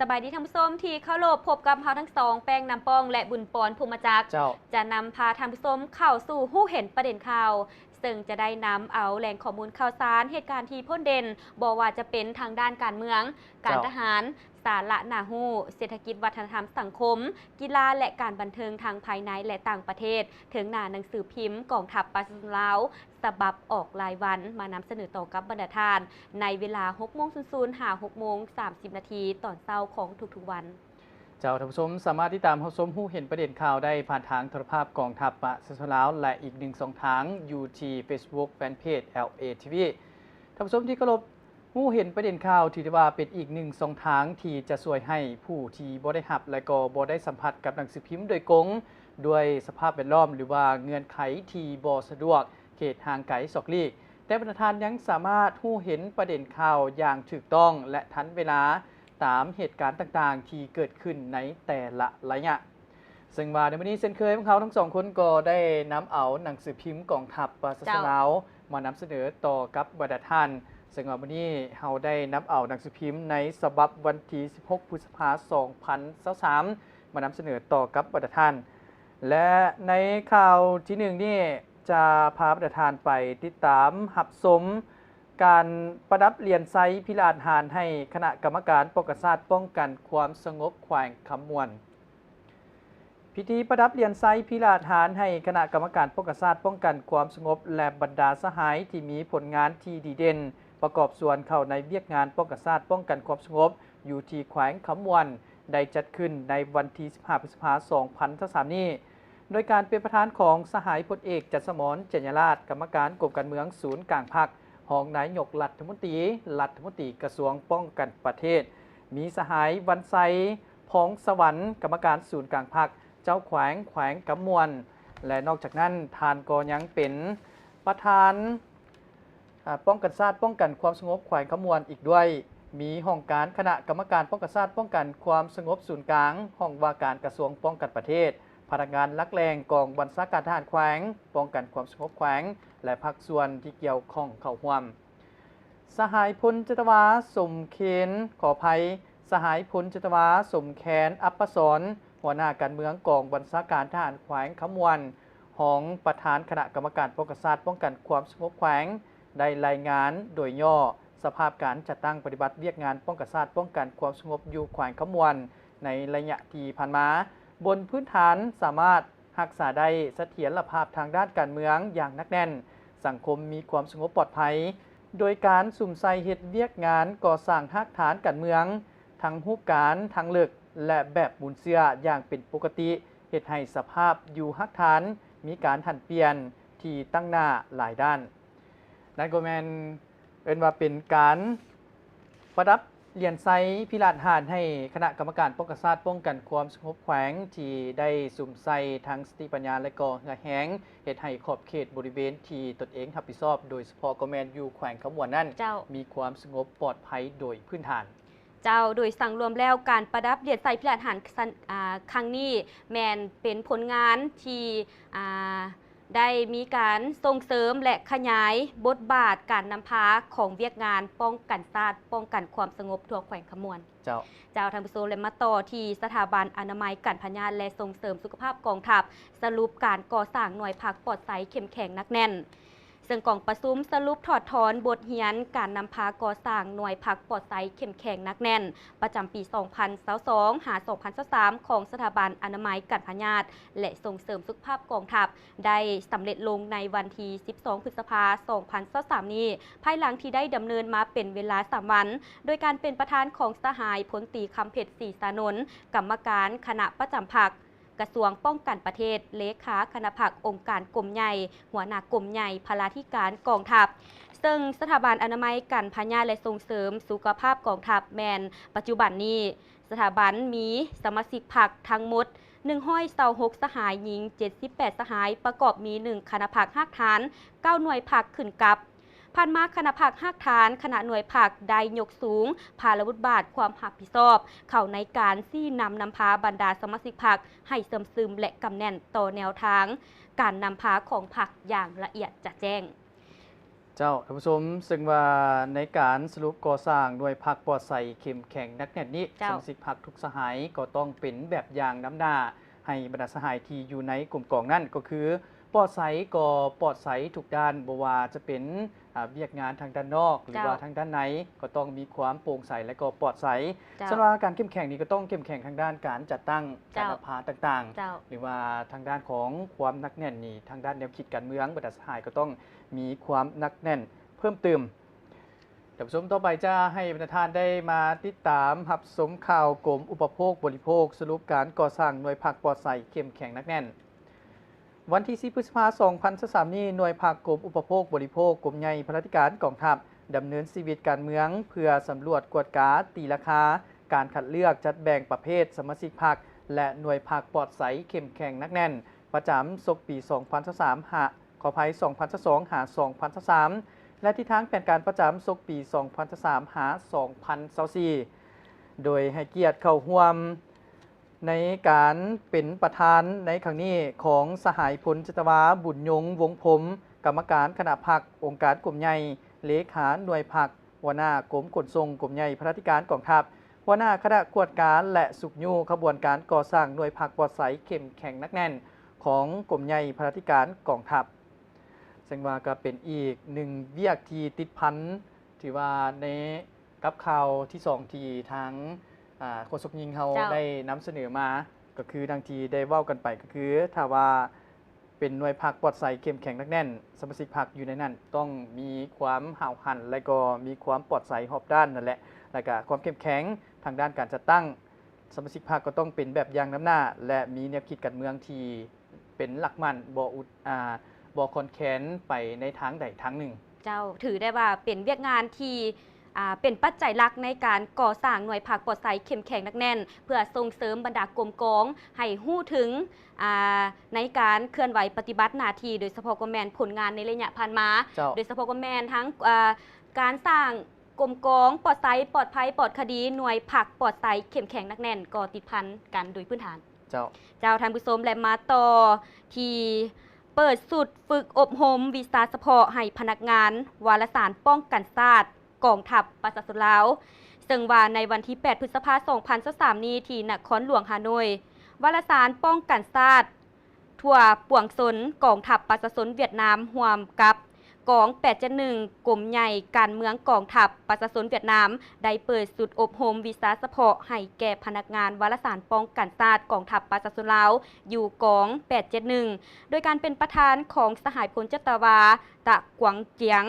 สบายดีท่านผู้ชมที่เข้ารบพบกับเราทั้งสองแป้งนำปองและบุญปอนภูมิจักรจะนำพาท่านผู้ชมเข้าสู่หู้เห็นประเด็นข่าวซึ่งจะได้นำเอาแหล่งข้อมูลข่าวสารเหตุการณ์ที่พ้นเด่นบอกว่าจะเป็นทางด้านการเมืองการทหารสาระนาหูเศรษฐกิจวัฒนธรรมสังคมกีฬาและการบันเทิงทางภายในและต่างประเทศถึงหน้าหนังสือพิมพ์กองทัพประชาชนลาวฉบับออกรายวันมานำเสนอต่อกับบรรดาทานในเวลา 6:00 หา 6:30 นาทีตอนเช้าของทุกๆวันเจ้าท่านผู้ชมสามารถติดตามรับชมผู้เห็นประเด็นข่าวได้ผ่านทางโทรภาพกองทัพประชาชนลาวและอีก1 ช่องทางอยู่ที่ Facebook Fanpage LATV ท่านผู้ชมที่เคารพผู้เห็นประเด็นข่าวถือว่าเป็นอีก1 ช่องทางที่จะช่วยให้ผู้ที่บ่ได้รับและก็บ่ได้สัมผัสกับหนังสือพิมพ์โดยตรงด้วยสภาพแวดล้อมหรือว่าเงื่อนไขที่บ่สะดวกเขตห่างไกลศอกลีกแต่บรรดาทานยังสามารถผู้เห็นประเด็นข่าวอย่างถูกต้องและทันเวลาตามเหตุการณ์ต่างๆที่เกิดขึ้นในแต่ละระยะซึ่งว่าในวันนี้เช่นเคยพวกเขาทั้งสองคนก็ได้นำเอาหนังสือพิมพ์กองทัพประชาชนลาวมานำเสนอต่อกับบรรดาท่านซึ่งว่าวันนี้เราได้นำเอาหนังสือพิมพ์ในฉบับวันที่ 16 พฤษภาคม 2023 มานำเสนอต่อกับบรรดาท่านและในข่าวที่1นี่จะพาบรรดาท่านไปติดตามหับสมการประดับเหรียญไซพิราชหารให้คณะกรรมการปกศาสตร์ป้องกันความสงบแขวงคำมวนพิธีประดับเหรียญไซพิราชหารให้คณะกรรมการปกศาสตร์ป้องกันความสงบและบรรดาสหายที่มีผลงานที่ดีเด่นประกอบส่วนเข้าในเวียกงานปกศาสตร์ป้องกันความสงบอยู่ที่แขวงคำมวนได้จัดขึ้นในวันที่ 15 พฤษภาคม 2023 นี้โดยการเป็นประธานของสหายพลเอกจันสมรเจญญราชกรรมการกรมการเมืองศูนย์กลางพรรครองนายกรัฐมนตรีกระทรวงป้องกันประเทศมีสหายวันไซพองสวรรค์กรรมการศูนย์กลางพรรคเจ้าแขวงกำมวลและนอกจากนั้นทานก็ยังเป็นประธานป้องกันชาติป้องกันความสงบแขวงกำมวลอีกด้วยมีห้องการคณะกรรมการป้องกันชาติป้องกันความสงบศูนย์กลางห้องว่าการกระทรวงป้องกันประเทศพนักงานลักแรงกองบัญชาการทหารแขวงป้องกันความสงบแขวงและภาคส่วนที่เกี่ยวข้องเข้าร่วมสหายพลจตวาสมเคนขอภัยสหายพลจตวาสมแคนอัปปสรหัวหน้าการเมืองกองบัญชาการทหารแขวงขมวนของประธานคณะกรรมการป้องกันชาติป้องกันความสงบแขวงได้รายงานโดยย่อสภาพการจัดตั้งปฏิบัติเวียกงานป้องกันชาติป้องกันความสงบอยู่แขวงขมวนในระยะที่ผ่านมาบนพื้นฐานสามารถรักษาได้เสถียรภาพทางด้านการเมืองอย่างนักแน่นสังคมมีความสงบปลอดภัยโดยการสุ่มใส่เหตุเวียกงานก่อสร้างรากฐานการเมืองทั้งรูปการทางเลือกและแบบบุญเสื้ออย่างเป็นปกติเหตุให้สภาพอยู่รากฐานมีการหันเปลี่ยนที่ตั้งหน้าหลายด้านนั่นก็แมนเอิ้นว่าเป็นการประดับเหรียญไซพิราชหารให้คณะกรรมการป้องกันชาติป้องกันความสงบแขวงที่ได้สุ่มใส่ทั้งสติปัญญาและก็เหือแห้งเหตุให้ขอบเขตบริเวณที่ตนเองรับผิดชอบโดยเฉพาะก็แมนอยู่แขวงขมวนนั้นมีความสงบปลอดภัยโดยพื้นฐานเจ้าโดยสั่งรวมแล้วการประดับเหรียญไซพิราชหารครั้งนี้แมนเป็นผลงานที่ได้มีการส่งเสริมและขยายบทบาทการนำพาของเวียกงานป้องกันชาติป้องกันความสงบทั่วแขวงขมวนเจ้าทางผู้ชมและมาต่อที่สถาบันอนามัยการพยาธิและส่งเสริมสุขภาพกองทัพสรุปการก่อสร้างหน่วยพักปลอดภัยเข้มแข็งนักแน่นซึ่งกองประชุมสรุปถอดถอนบทเรียนการนำพาก่อสร้างหน่วยพักปลอดภัยเข้มแข็งนักแน่นประจำปี 2022 หา 2023 ของสถาบันอนามัยการพยาธิและส่งเสริมสุขภาพกองทัพได้สำเร็จลงในวันที่ 12 พฤษภาคม 2023 นี้ภายหลังที่ได้ดำเนินมาเป็นเวลา 3 วันโดยการเป็นประธานของสหายพลตรีคำเพชรศรีสานนท์กรรมการคณะประจำพรรคกระทรวงป้องกันประเทศเลขาคณะพรรคองค์การกรมใหญ่หัวหน้ากรมใหญ่พลาธิการกองทัพซึ่งสถาบันอนามัยการพยาธิและส่งเสริมสุขภาพกองทัพแมนปัจจุบันนี้สถาบันมีสมาชิกพรรคทั้งหมด126 สหายหญิง78 สหายประกอบมี1คณะพรรคหักฐาน9หน่วยพรรคขึ้นกับผ่านมาคณะพรรคหักฐานคณะหน่วยพรรคได้ยกสูงภาระบทบาทความรับผิดชอบเข้าในการซี่นำพาบรรดาสมาชิกพรรคให้เสริมซึมและกำแน่นต่อแนวทางการนำพาของพรรคอย่างละเอียดจะแจ้ง เจ้าท่านผู้ชมซึ่งว่าในการสรุปก่อสร้างด้วยพรรคปลอดใสเข้มแข็งนักแน่นนี้สมาชิกพรรคทุกสหายก็ต้องเป็นแบบอย่างน้ำหน้าให้บรรดาสหายที่อยู่ในกลุ่มกองนั่นก็คือปลอดใสก็ปลอดใสทุกด้านบ่ว่าจะเป็นเวียกงานทางด้านนอกหรือว่าทางด้านในก็ต้องมีความโปร่งใสและก็ปลอดใสสำหรับการเข้มแข็งนี้ก็ต้องเข้มแข็งทางด้านการจัดตั้งการอภาต่างๆหรือว่าทางด้านของความนักแน่นนี่ทางด้านแนวคิดการเมืองบรรดาสหายก็ต้องมีความนักแน่นเพิ่มเติมท่านผู้ชมต่อไปจะให้ประธานได้มาติดตามรับชมข่าวกรมอุปโภคบริโภคสรุปการก่อสร้างหน่วยผักปลอดใสเข้มแข็งนักแน่นวันที่10 พฤษภาคม 2023 นี้หน่วยผักกรมอุปโภคบริโภคกรมใหญ่พลาธิการกองทัพดำเนินชีวิตการเมืองเพื่อสำรวจกวดกาตีราคาการคัดเลือกจัดแบ่งประเภทสมาชิกพรรคและหน่วยผักปลอดใสเข้มแข็งนักแน่นประจำศกปี 2023 ขออภัย 2022 หา 2023 และที่ทางแผนการประจำศกปี 2023 หา 2024 โดยให้เกียรติเข้าร่วมในการเป็นประธานในครั้งนี้ของสหายพลจิตวาบุญยงวงศ์พรหมกรรมการคณะพรรคองค์การกลุ่มใหญ่เลขาหน่วยพรรคหัวหน้ากรมขนส่งกลุ่มใหญ่พลาธิการกองทัพหัวหน้าคณะกวดการและสุขยูขบวนการก่อสร้างหน่วยพรรคปลอดใสเข้มแข็งนักแน่นของกลุ่มใหญ่พลาธิการกองทัพซึ่งว่าก็เป็นอีกหนึ่งเวียกที่ติดพันที่ว่าในกับข่าวที่2ที่ทางโฆษกยิงเขาได้นำเสนอมาก็คือดังที่ได้เว้ากันไปก็คือถ้าว่าเป็นหน่วยพรรคปลอดใสเข้มแข็งนักแน่นสมาชิกพรรคอยู่ในนั้นต้องมีความห่าวหันและก็มีความปลอดใสรอบด้านนั่นแหละและก็ความเข้มแข็งทางด้านการจัดตั้งสมาชิกพรรคก็ต้องเป็นแบบอย่างน้ำหน้าและมีแนวคิดการเมืองที่เป็นหลักมั่นบ่คอนแค้นไปในทางใดทางหนึ่งเจ้าถือได้ว่าเป็นเวียกงานที่เป็นปัจจัยหลักในการก่อสร้างหน่วยผักปลอดใสเข้มแข็งนักแน่นเพื่อส่งเสริมบรรดากรมกองให้หู้ถึงในการเคลื่อนไหวปฏิบัติหน้าที่โดยเฉพาะก็แมนผลงานในระยะผ่านมาโดยเฉพาะก็แมนทั้งการสร้างกรมกองปลอดใสปลอดภัยปลอดคดีหน่วยผักปลอดใสเข้มแข็งนักแน่นก็ติดพันกันโดยพื้นฐานเจ้าท่านผู้ชมและมาต่อที่เปิดสุดฝึกอบรมวิชาเฉพาะให้พนักงานวารสารป้องกันชาติกองทัพประชาชนลาวซึ่งว่าในวันที่ 8 พฤษภาคม 2023 นี้ที่นครหลวงฮานอยวารสารป้องกันชาติทั่วป่วงชนกองทัพประชาชนเวียดนามร่วมกับกอง 871 กรมใหญ่การเมืองกองทัพประชาชนเวียดนามได้เปิดสุดอบรมวิชาเฉพาะให้แก่พนักงานวารสารป้องกันชาติกองทัพประชาชนลาวอยู่กอง 871 โดยการเป็นประธานของสหายพลจัตวาตะกวางเจียง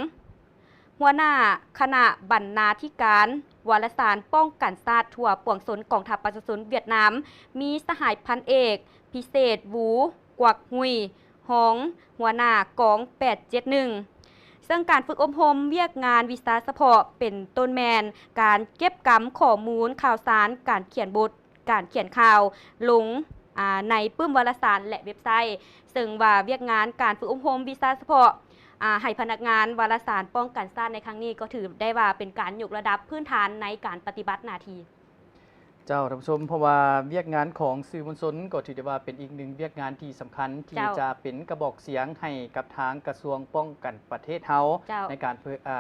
หัวหน้าคณะบรรณาธิการวารสารป้องกันชาติทั่วป่วงชนกองทัพประชาชนเวียดนามมีสหายพันเอกพิเศษวูกวักหุยหองหัวหน้ากอง 871 ซึ่งการฝึกอบรมเวียกงานวิชาเฉพาะเป็นต้นแมนการเก็บกำข้อมูลข่าวสารการเขียนบทการเขียนข่าวลงในปื้มวารสารและเว็บไซต์ซึ่งว่าเวียกงานการฝึกอบรมวิชาเฉพาะให้พนักงานวารสารป้องกันชาติในครั้งนี้ก็ถือได้ว่าเป็นการยกระดับพื้นฐานในการปฏิบัติหน้าที่เจ้าท่านผู้ชมเพราะว่าเวียกงานของสื่อมวลชนก็ถือได้ว่าเป็นอีกหนึ่งเวียกงานที่สำคัญที่จะเป็นกระบอกเสียงให้กับทางกระทรวงป้องกันประเทศเฮาในการ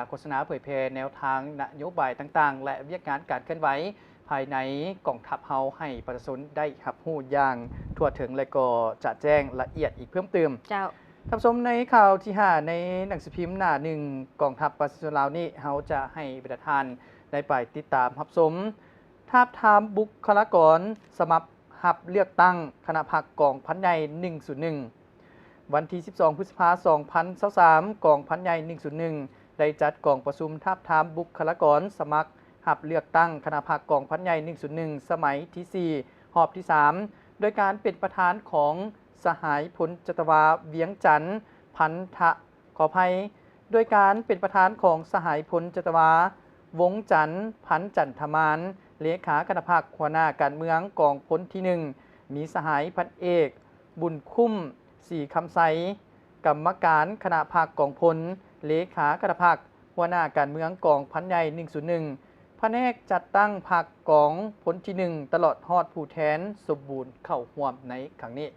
โฆษณาเผยแพร่แนวทางนโยบายต่างๆและเวียกงานการเคลื่อนไหวภายในกองทัพเฮาให้ประชาชนได้รับรู้อย่างทั่วถึงและก็จะแจ้งละเอียดอีกเพิ่มเติมท่านผู้ชมในข่าวที่5ในหนังสือพิมพ์หน้า1กองทัพประชาชนลาวนี้เฮาจะให้ประธานได้ไปติดตามรับชมทาบทามบุคลากรสมัครหับเลือกตั้งคณะพรรคกองพันใหญ่101วันที่12 พฤษภาคม 2023กองพันใหญ่101ได้จัดกองประชุมทาบทามบุคลากรสมัครหับเลือกตั้งคณะพรรคกองพันใหญ่101สมัยที่4รอบที่3โดยการเป็นประธานของสหายพลจัตวาเวียงจันทร์พันธะขออภัยโดยการเป็นประธานของสหายพลจัตวาวงจันทร์พันจันทมานเลขาคณะพรรคหัวหน้าการเมืองกองพลที่1มีสหายพันเอกบุญคุ้มสีคำไซกรรมการคณะพรรคกองพลเลขาคณะพรรคหัวหน้าการเมืองกองพันใหญ่101แผนกจัดตั้งพรรคกองพลที่1ตลอดฮอดผู้แทนสมบูรณ์เข้าร่วมในครั้งนี้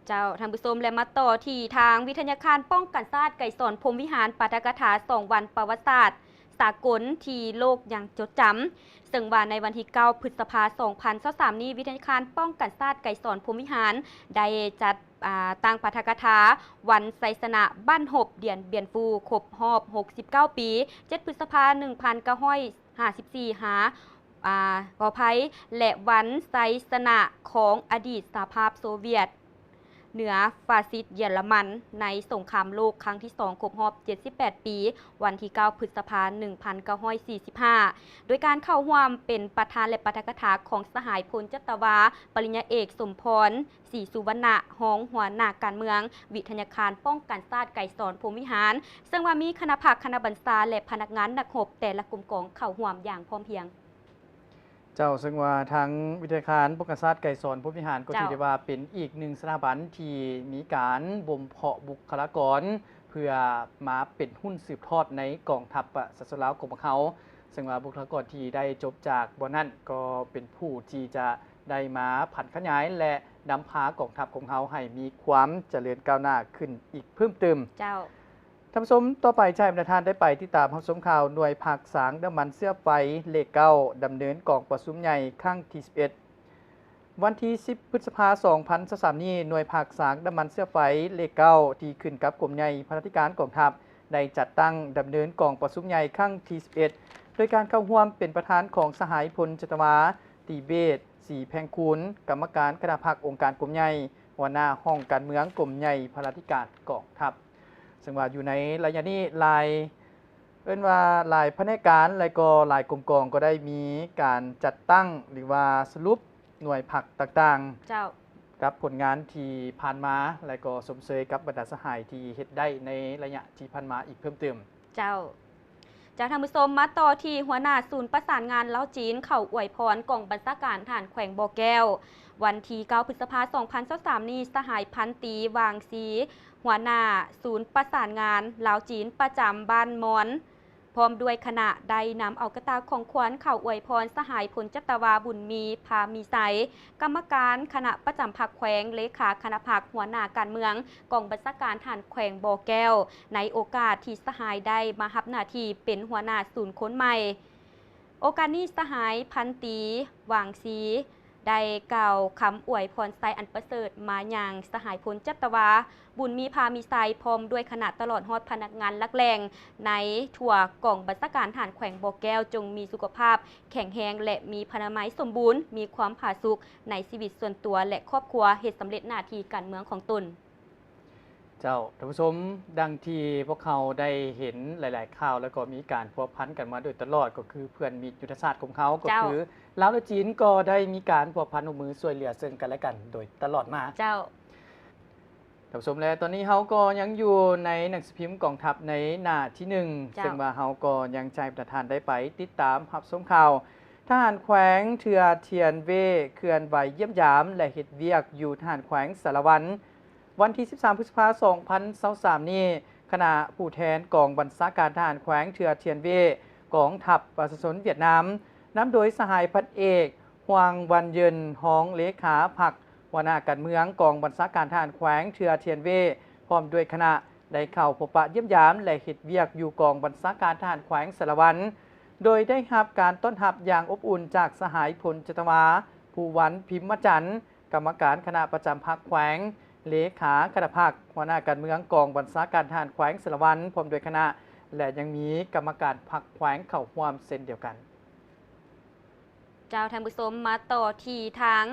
เจ้าท่านผู้ชมและมาต่อที่ทางวิทยาคารป้องกันศาสตร์ไก่สอนพรหมวิหารปาฐกถา2 วันประวัติศาสตร์สากลที่โลกยังจดจำซึ่งว่าในวันที่ 9 พฤษภาคม 2023 นี้วิทยาคารป้องกันศาสตร์ไก่สอนพรหมวิหารได้จัดตั้งปาฐกถาวันไซสนะบ้านหบเดียนเบียนฟูครบรอบ 69 ปี 7 พฤษภาคม 1954 หาขออภัยและวันไซสนะของอดีตสหภาพโซเวียตเหนือฟาสซิสต์เยอรมันในสงครามโลกครั้งที่ 2 ครบรอบ 78 ปี วันที่ 9 พฤษภาคม 1945 โดยการเข้าร่วมเป็นประธานและปาฐกถาของสหายพลจัตวา ปริญญาเอกสมพร ศรีสุวรรณะหองหัวหน้าการเมือง วิทยาคารป้องกันศาสตร์ไก่สอนพรหมวิหาร ซึ่งว่ามีคณะผักคณะบรรษาและพนักงานนักรบแต่ละกลุ่มกองเข้าร่วมอย่างพร้อมเพรียงเจ้าซึ่งว่าทางวิทยาคารป้องกันศาสตร์ไก่สอนพรหมวิหารก็ถือได้ว่าเป็นอีกหนึ่งสถาบันที่มีการบ่มเพาะบุคลากรเพื่อมาเป็นหุ้นสืบทอดในกองทัพสสลาวของเขาซึ่งว่าบุคลากรที่ได้จบจากบ่อนนั้นก็เป็นผู้ที่จะได้มาผันขยายและนำพากองทัพของเขาให้มีความเจริญก้าวหน้าขึ้นอีกเพิ่มเติมเจ้าท่านผู้ชมต่อไปชายบรรดาท่านได้ไปที่ตามรับชมข่าวหน่วยภาคสางน้ำมันเสื้อไฟเลขเก้าดำเนินกองประชุมใหญ่ครั้งที่ 11 วันที่ 10 พฤษภาคม 2023 นี้หน่วยภาคสางน้ำมันเสื้อไฟเลขเก้าที่ขึ้นกับกรมใหญ่พนักงานกองทัพได้จัดตั้งดำเนินกองประชุมใหญ่ครั้งที่ 11 โดยการเข้าร่วมเป็นประธานของสหายพลจัตวาตีเบศสีแพงคูนกรรมการคณะพรรคองค์การกรมใหญ่หัวหน้าห้องการเมืองกรมใหญ่พนักงานกองทัพซึ่งว่าอยู่ในระยะนี้ลายว่าหลายแผนกการและก็หลายกรมกองก็ได้มีการจัดตั้งหรือว่าสรุปหน่วยผักต่างๆเจ้ากับผลงานที่ผ่านมาและก็สมเสยกับบรรดาสหายที่เฮ็ดได้ในระยะที่ผ่านมาอีกเพิ่มเติมเจ้าจากทางผู้ชมมาต่อที่หัวหน้าศูนย์ประสานงานเล้าจีนเข้าอวยพรกองบัญชาการทหารแขวงบ่อแก้ววันที่ 9 พฤษภาคม 2023 นี้สหายพันตีวางซีหัวหน้าศูนย์ประสานงานลาวจีนประจำบ้านมอนพร้อมด้วยคณะได้นำเอากระตาของขวัญเข้าอวยพรสหายพลจัตวาบุญมีพามีไสกรรมการคณะประจำพรรคแขวงเลขาคณะพรรคหัวหน้าการเมืองกองบัญชาการทหารแขวงบ่อแก้วในโอกาสที่สหายได้มารับหน้าที่เป็นหัวหน้าศูนย์คนใหม่โอกาสนี้สหายพันตีวางซีได้กล่าวคำอวยพรไซอันประเสริฐมาอย่างสหายพลจัตวาบุญมีพามีไซพร้อมด้วยคณะตลอดฮอดพนักงานลักแรงในทั่วกองบัญชาการทหารแขวงบ่อแก้วจงมีสุขภาพแข็งแรงและมีพนามัยสมบูรณ์มีความผาสุกในชีวิตส่วนตัวและครอบครัวเหตุสำเร็จหน้าที่การเมืองของตนเจ้าท่านผู้ชมดังที่พวกเขาได้เห็นหลายๆข่าวแล้วก็มีการพัวพันกันมาโดยตลอดก็คือเพื่อนมียุทธศาสตร์ของเขาก็คือลาวและจีนก็ได้มีการพัวพันเอามือช่วยเหลือซึ่งกันและกันโดยตลอดมาเจ้าท่านผู้ชมและตอนนี้เขาก็ยังอยู่ในหนังสือพิมพ์กองทัพในหน้าที่1ซึ่งว่าเขาก็ยังใจประธานได้ไปติดตามรับชมข่าวทหารแขวงเทือเทียนเวเคลื่อนไหวเยี่ยมยามและเฮ็ดเวียกอยู่ทหารแขวงสารวัตรวันที่ 13 พฤษภาคม 2023 นี้คณะผู้แทนกองบัญชาการทหารแขวงเทือเทียนเวกองทัพประชาชนเวียดนามนำโดยสหายพันเอกฮวางวันเยินฮ้องเลขาพรรคหัวหน้าการเมืองกองบัญชาการทหารแขวงเทือเทียนเวพร้อมด้วยคณะได้เข้าพบปะเยี่ยมยามและเฮ็ดเวียกอยู่กองบัญชาการทหารแขวงสารวัตรโดยได้รับการต้อนรับอย่างอบอุ่นจากสหายพลจัตวาภูวันพิมพ์จันทร์กรรมการคณะประจำพรรคแขวงเลขาคณะพรรคหัวหน้าการเมืองกองบัญชาการทหารแขวงสารวัตรพร้อมด้วยคณะและยังมีกรรมการพรรคแขวงเข้าร่วมเช่นเดียวกันเจ้าท่านผู้ชมมาต่อที่ทาง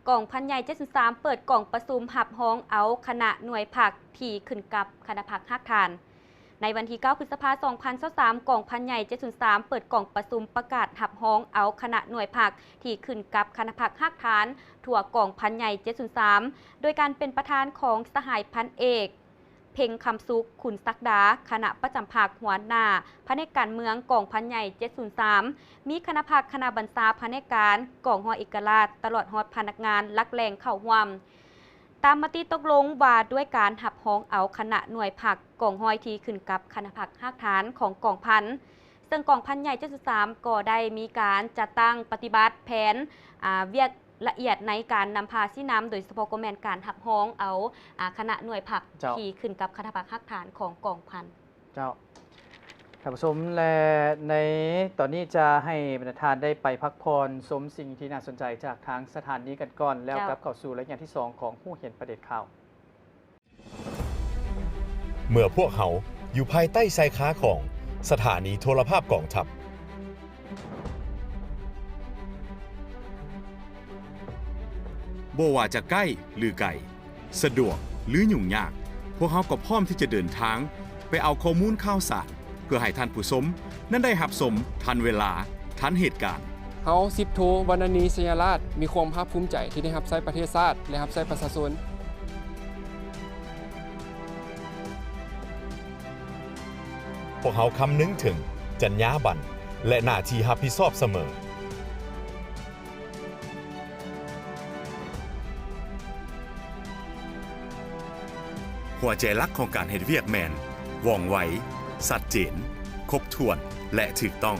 กองพันใหญ่73เปิดกล่องประชุมหับห้องเอาคณะหน่วยผักที่ขึ้นกับคณะผักฮักทานในวันที่ 9 พฤษภาคม 2023กองพันใหญ่73เปิดกล่องประชุมประกาศหับห้องเอาคณะหน่วยผักที่ขึ้นกับคณะผักฮักทานทั่วกองพันใหญ่73โดยการเป็นประธานของสหายพันเอกเพ่งคำสุขขุนศักดาคณะประจำภาคหัวหน้าแผนกการเมืองกองพันใหญ่703มีคณะภาคคณะบรรษาแผนกการกองหอเอกราชตลอดฮอดพนักงานลักแรงเข้าร่วมตามมติตกลงว่าด้วยการหับห้องเอาคณะหน่วยผักกองหอยที่ขึ้นกับคณะผักฮักฐานของกองพันซึ่งกองพันใหญ่703ก็ได้มีการจัดตั้งปฏิบัติแผนเวียก ละเอียดในการนำพาซี่น้ำโดยเฉพาะก็แม่นการหับฮ้องเอาคณะหน่วยผัก เจ้า ที่ขึ้นกับคณะผักฮักฐานของกองพัน เจ้าท่านผู้ชมและในตอนนี้จะให้บรรดาทานได้ไปพักผ่อนชมสิ่งที่น่าสนใจจากทางสถานนี้กันก่อน แล้วกลับเข้าสู่รายงานที่ 2 ของผู้เห็นประเด็นข่าว เมื่อพวกเขาอยู่ภายใต้ชายคาของสถานีโทรภาพกองทัพบ่ว่าจะใกล้หรือไกลสะดวกหรือยุ่งยากพวกเขาก็พร้อมที่จะเดินทางไปเอาข้อมูลข่าวสารเพื่อให้ท่านผู้ชมนั้นได้รับชมทันเวลาทันเหตุการณ์ เฮาสิบโทวรรณนีสยาราชมีความภาคภูมิใจที่ได้รับใช้ประเทศชาติและรับใช้ประชาชน พวกเขาคำนึงถึงจรรยาบรรณและหน้าที่รับผิดชอบเสมอหัวใจหลักของการเฮ็ดเวียกแมนว่องไวชัดเจนครบถ้วนและถูกต้อง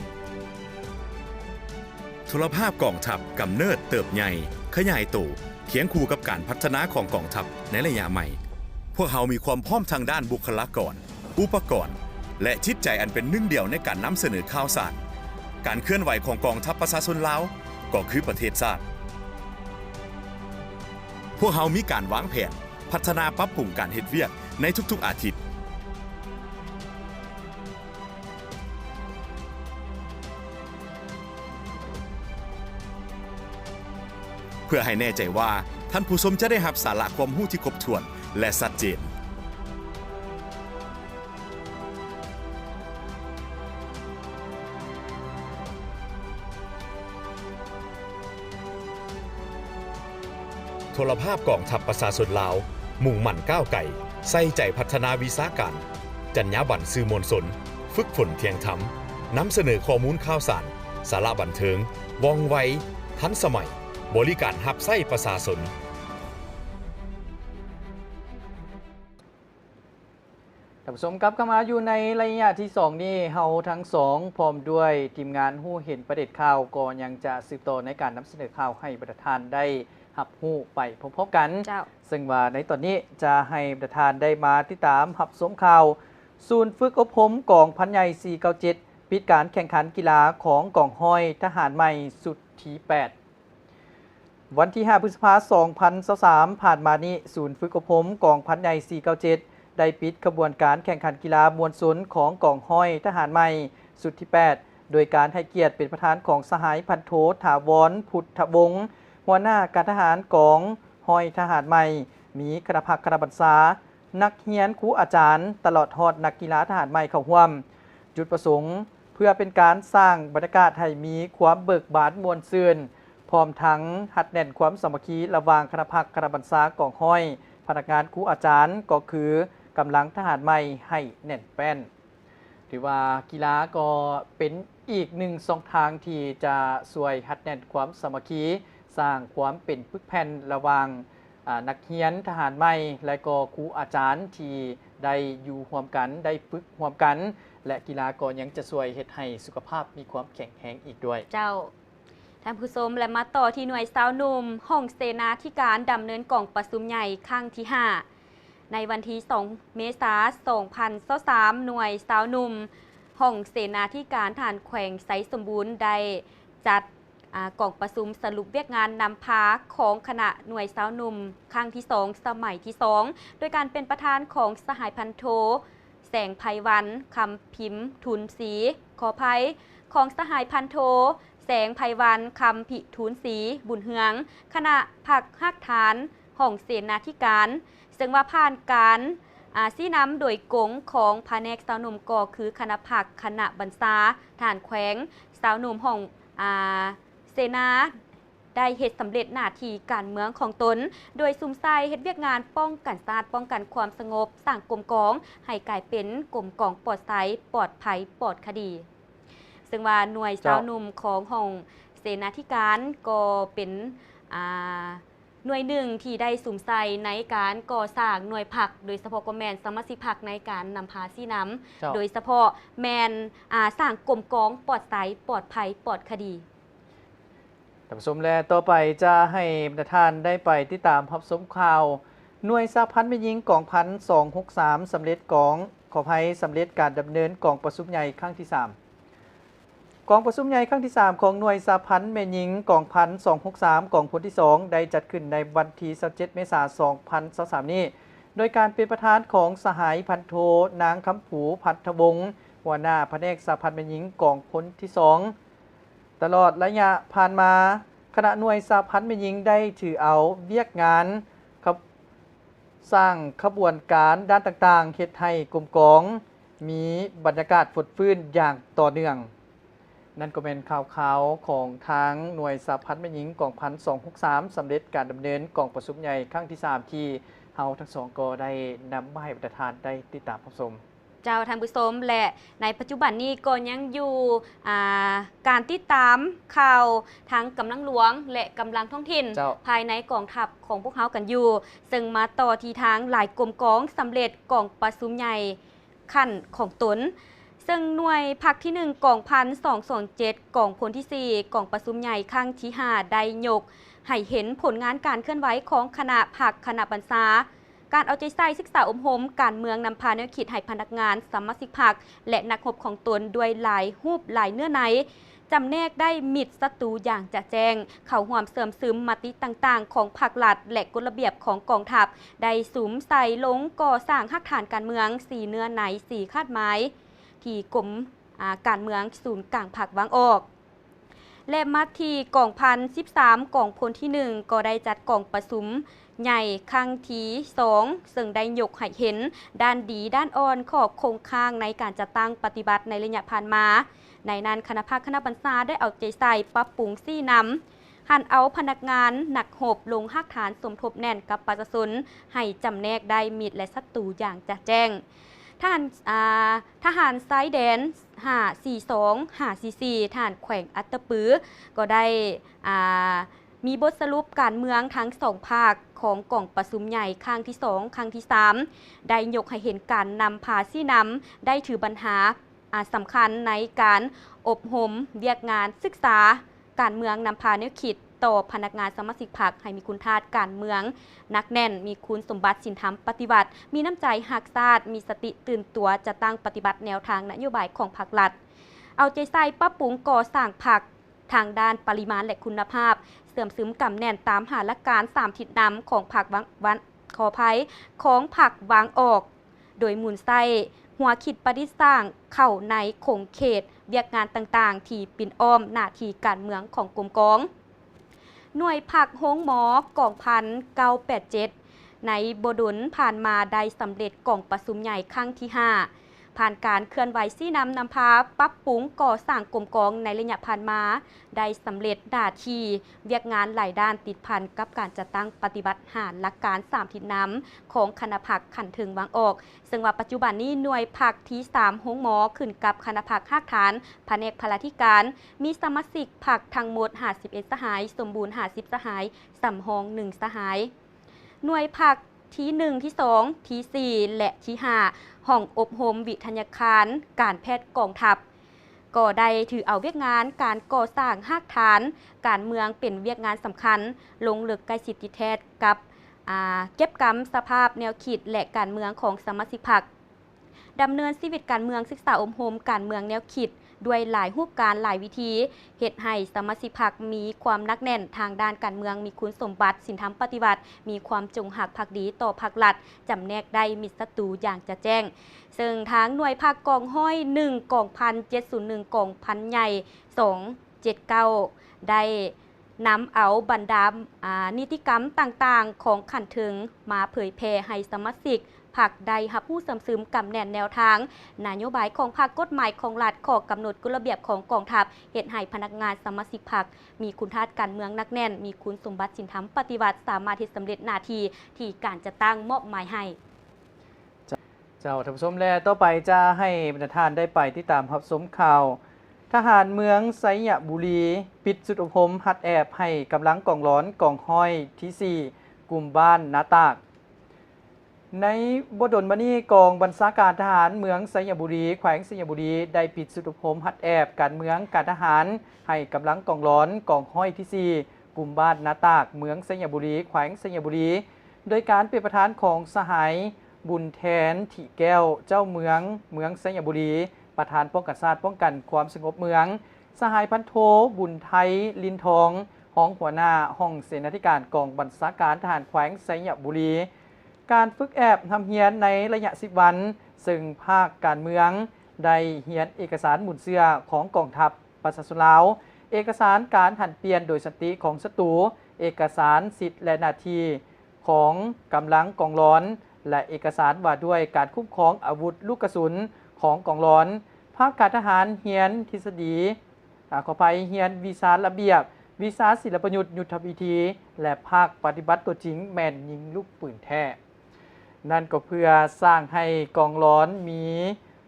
โทรภาพกองทัพกำเนิดเติบใหญ่ขยายตัวเคียงคู่กับการพัฒนาของกองทัพในระยะใหม่พวกเขามีความพร้อมทางด้านบุคลากรอุปกรณ์และจิตใจอันเป็นหนึ่งเดียวในการนำเสนอข่าวสารการเคลื่อนไหวของกองทัพประชาชนลาวก็คือประเทศชาติพวกเขามีการวางแผนพัฒนาปรับปรุงการเฮ็ดเวียกในทุกๆอาทิตย์เพื่อให้แน่ใจว่าท่านผู้ชมจะได้รับสาระความรู้ที่ครบถ้วนและชัดเจนโทรภาพกองทัพประชาชนลาวมุ่งมั่นก้าวไกลใส่ใจพัฒนาวิชาการจรรยาบรรณสื่อมวลชนฝึกฝนเที่ยงธรรมนำเสนอข้อมูลข่าวสารสาระบันเทิงว่องไวทันสมัยบริการรับใช้ประชาชน ท่านผู้ชมครับเข้ามาอยู่ในระยะที่ 2 นี้เฮาทั้ง 2 พร้อมด้วยทีมงานผู้เห็นประเด็นข่าวก็ยังจะสืบต่อในการนำเสนอข่าวให้ประธานได้รับรู้ไปพร้อมๆกัน เจ้า ซึ่งว่าในตอนนี้จะให้ประธานได้มาติดตามรับชมข่าวศูนย์ฝึกอบรมกองพันใหญ่ 497 ปิดการแข่งขันกีฬาของกองห้อยทหารใหม่สุดที่ 8 วันที่ 5 พฤษภาคม 2023 ผ่านมานี้ศูนย์ฝึกอบรมกองพันใหญ่ 497 ได้ปิดขบวนการแข่งขันกีฬามวลชนของกองห้อยทหารใหม่สุดที่ 8 โดยการให้เกียรติเป็นประธานของสหายพันโทถาวรพุทธวงศ์หัวหน้าการทหารกองห้อยทหารใหม่ มีคณะพักคณะบรรษานักเรียนครูอาจารย์ ตลอดทอดนักกีฬาทหารใหม่เข้าร่วม จุดประสงค์เพื่อเป็นการสร้างบรรยากาศให้มีความเบิกบานมวลซื่นพร้อมทั้งหัดแน่นความสามัคคีระหว่างคณะพักคณะบรรษากองห้อย พนักงานครูอาจารย์ก็คือกำลังทหารใหม่ให้แน่นแป้นถือว่ากีฬาก็เป็นอีกหนึ่งช่องทางที่จะช่วยหัดแน่นความสามัคคีสร้างความเป็นปึกแผ่นระหว่างนักเรียนทหารใหม่และก็ครูอาจารย์ที่ได้อยู่ร่วมกันได้ฝึกร่วมกัน และกีฬาก็ยังจะช่วยเฮ็ดให้สุขภาพมีความแข็งแรงอีกด้วย เจ้าท่านผู้ชมและมาต่อที่หน่วยสาวหนุ่มห้องเสนาธิการดำเนินกล่องประชุมใหญ่ครั้งที่ 5 ในวันที่ 2 เมษายน 2023 หน่วยสาวหนุ่มห้องเสนาธิการฐานแขวงไสสมบูรณ์ได้จัดกล่องประชุมสรุปเวียกงานนำพาของคณะหน่วยสาวหนุ่มครั้งที่ 2 สมัยที่ 2 โดยการเป็นประธานของสหายพันโทแสงไพวันคำพิมพ์ทุนศรีขออภัยของสหายพันโทแสงไพวันคำพิทูลศรีบุญเฮืองคณะผักฮักฐานห้องเสนาธิการซึ่งว่าผ่านการซี่น้ำโดยกงของแผนกสาวหนุ่มก็คือคณะผักคณะบรรษาฐานแขวงสาวหนุ่มห้องเสนาได้เฮ็ดสำเร็จหน้าที่การเมืองของตนโดยซุ่มไส้เฮ็ดเวียกงานป้องกันชาติป้องกันความสงบสร้างกลมกองให้กลายเป็นกลมกองปลอดภัยปลอดภัยปลอดคดี ซึ่งว่าหน่วยสาวหนุ่มของห้องเสนาธิการก็เป็นหน่วยหนึ่งที่ได้สุ่มใส่ในการก่อสร้างหน่วยผักโดยเฉพาะก็แมนสมาชิกผักในการนำพาซี่น้ำโดยเฉพาะแมนสร้างกลมกองปลอดภัยปลอดภัยปลอดคดี ท่านผู้ชมและต่อไปจะให้ท่านได้ไปติดตามรับชมข่าวหน่วยสหพันธ์แม่หญิงกองพัน263สำเร็จกองขออภัยสำเร็จการดำเนินกองประชุมใหญ่ครั้งที่ 3กองประชุมใหญ่ครั้งที่ 3 ของหน่วยสหพันธ์แม่หญิงกองพัน263กองพลที่ 2 ได้จัดขึ้นในวันที่27เมษายน2023นี้โดยการเป็นประธานของสหายพันโทนางคำผูพัทธวงศ์หัวหน้าแผนกสหพันธ์แม่หญิงกองพลที่ 2ตลอดระยะผ่านมาคณะหน่วยสหพันธ์แม่หญิงได้ถือเอาเวียกงานครับสร้างขบวนการด้านต่างๆเฮ็ดให้กลุ่มกองมีบรรยากาศฝดฟื้นอย่างต่อเนื่องนั่นก็เป็นข่าวของทางหน่วยสหพันธ์แม่หญิงกองพัน263สำเร็จการดำเนินกองประชุมใหญ่ครั้งที่ 3 ที่เฮาทั้งสองก็ได้นำมาให้ประธานได้ติดตามรับชมเจ้าท่านผู้ชมและในปัจจุบันนี้ก็ยังอยู่การติดตามข่าวทั้งกำลังหลวงและกำลังท้องถิ่นภายในกองทัพของพวกเขากันอยู่ซึ่งมาต่อที่ทางหลายกรมกองสำเร็จกองประชุมใหญ่ขั้นของตนซึ่งหน่วยภาคที่1กองพัน227กองพลที่ 4กองประชุมใหญ่ครั้งที่ 5 ได้ยกให้เห็นผลงานการเคลื่อนไหวของคณะภาคคณะบรรษาการเอาใจใส่ศึกษาอบรมการเมืองนำพาแนวคิดให้พนักงานสมาชิกพรรคและนักรบของตนด้วยหลายรูปหลายเนื้อในจำแนกได้มิดศัตรูอย่างจะแจ้งเข้าร่วมเสริมซึมมติต่างๆของภาครัฐและกฎระเบียบของกองทัพได้สุมใส่ลงก่อสร้างหักฐานการเมือง4เนื้อใน4คาดหมายที่กรมการเมืองศูนย์กลางภาคตะวันออกและมาที่กองพัน13กองพลที่ 1ก็ได้จัดกองประชุมใหญ่ครั้งที่ 2ซึ่งได้ยกให้เห็นด้านดีด้านอ่อนของโครงข้างในการจัดตั้งปฏิบัติในระยะผ่านมาในนั้นคณะภาคคณะบรรษาได้เอาใจใส่ปรับปรุงซี่นำหันเอาพนักงานหนักหบลงหักฐานสมทบแน่นกับประชาชนให้จำแนกได้มิดและศัตรูอย่างจะแจ้งทหารซ้ายแดน542 544ทหารแขวงอัตตปือก็ได้มีบทสรุปการเมืองทั้ง2ภาคของกองประชุมใหญ่ครั้งที่ 2 ครั้งที่ 3ได้ยกให้เห็นการนำพาซี่นำได้ถือปัญหาสำคัญในการอบรมเวียกงานศึกษาการเมืองนำพาแนวคิดต่อพนักงานสมาชิกพรรคให้มีคุณธาตุการเมืองนักแน่นมีคุณสมบัติศีลธรรมปฏิบัติมีน้ำใจหักษาดมีสติตื่นตัวจะตั้งปฏิบัติแนวทางนโยบายของพรรครัฐเอาใจใส่ปรับปรุงก่อสร้างพรรคทางด้านปริมาณและคุณภาพเสื่อมซึมกำแน่นตามหาหลักการ3ทิศนำของพรรคขอภัยของพรรควางออกโดยหมุนไส้หัวคิดประดิษฐ์สร้างเข้าในคงเขตเวียกงานต่างๆที่ปิ่นอ้อมหน้าที่การเมืองของกรมกองหน่วยผักโฮงหมอกองพัน987ในบดุลผ่านมาได้สำเร็จกองประชุมใหญ่ครั้งที่ 5ผ่านการเคลื่อนไหวซี่นำพาปรับปรุงก่อสร้างกรมกองในระยะผ่านมาได้สำเร็จหน้าที่เวียกงานหลายด้านติดพันกับการจัดตั้งปฏิบัติหารหลักการ3ทิศนำของคณะผักขันถึงวางออกซึ่งว่าปัจจุบันนี้หน่วยผักที่3โฮงหมอขึ้นกับคณะผักหักฐานแผนกพลาธิการมีสมาชิกผักทั้งหมด51สหายสมบูรณ์50สหายสำหอง1สหายหน่วยผักที่1ที่2ที่4และที่5ห้องอบรมวิทยาคารการแพทย์กองทัพก็ได้ถือเอาเวียกงานการก่อสร้างหักฐานการเมืองเป็นเวียกงานสำคัญลงลึกใกล้ชิดติดแท้กับเก็บกำสภาพแนวคิดและการเมืองของสมาชิกพรรคดำเนินชีวิตการเมืองศึกษาอบรมการเมืองแนวคิดด้วยหลายรูปการหลายวิธีเหตุให้สมาชิกพรรคมีความนักแน่นทางด้านการเมืองมีคุณสมบัติศีลธรรมปฏิบัติมีความจงหักภักดีต่อพรรครัฐจำแนกได้มิตรศัตรูอย่างจะแจ้งซึ่งทางหน่วยภาคกองห้อย1กองพัน701กองพันใหญ่279ได้นำเอาบรรดานิติกรรมต่างๆของขันถึงมาเผยแพร่ให้สมาชิกพรรคได้รับผู้สำซึมกำแน่นแนวทางนโยบายของพรรคกฎหมายของรัฐข้อกำหนดกฎระเบียบของกองทัพเหตุให้พนักงานสมาชิกพรรคมีคุณธาตุการเมืองนักแน่นมีคุณสมบัติศีลธรรมปฏิบัติสามารถที่สำเร็จหน้าที่ที่การจะตั้งมอบหมายให้เจ้าท่านผู้ชมและต่อไปจะให้บรรดาท่านได้ไปติดตามรับชมข่าวทหารเมืองไสยบุรีปิดสุดอบรมหัดแอบให้กำลังกองร้อนกองห้อยที่ 4 กลุ่มบ้านนาตาก ในบดลมานี้กองบัญชาการทหารเมืองไสยบุรีแขวงไสยบุรีได้ปิดสุตุพมหัดแอบการเมืองการทหารให้กำลังกองร้อนกองห้อยที่4กลุ่มบ้านนาตากเมืองไสยบุรีแขวงไสยบุรีโดยการเป็นประธานของสหายบุญแทนถิแก้วเจ้าเมืองไสยบุรีประธานป้องกันชาติป้องกันความสงบเมืองสหายพันโทบุญไทยลินทองห้องหัวหน้าห้องเสนาธิการกองบัญชาการทหารแขวงไสยบุรีการฝึกแอบทำเฮียนในระยะ10 วันซึ่งภาคการเมืองได้เฮียนเอกสารหมุนเสื้อของกองทัพประชาชนลาวเอกสารการหันเปลี่ยนโดยสติของศัตรูเอกสารสิทธิและหน้าที่ของกำลังกองร้อนและเอกสารว่าด้วยการคุ้มครองอาวุธลูกกระสุนของกองร้อนภาคการทหารเฮียนทฤษฎีขอไปเฮียนวิชาระเบียบวิชาศิลปยุทธ์ยุทธวิธีและภาคปฏิบัติตัวจริงแม่นยิงลูกปืนแท้นั่นก็เพื่อสร้างให้กองร้อนมี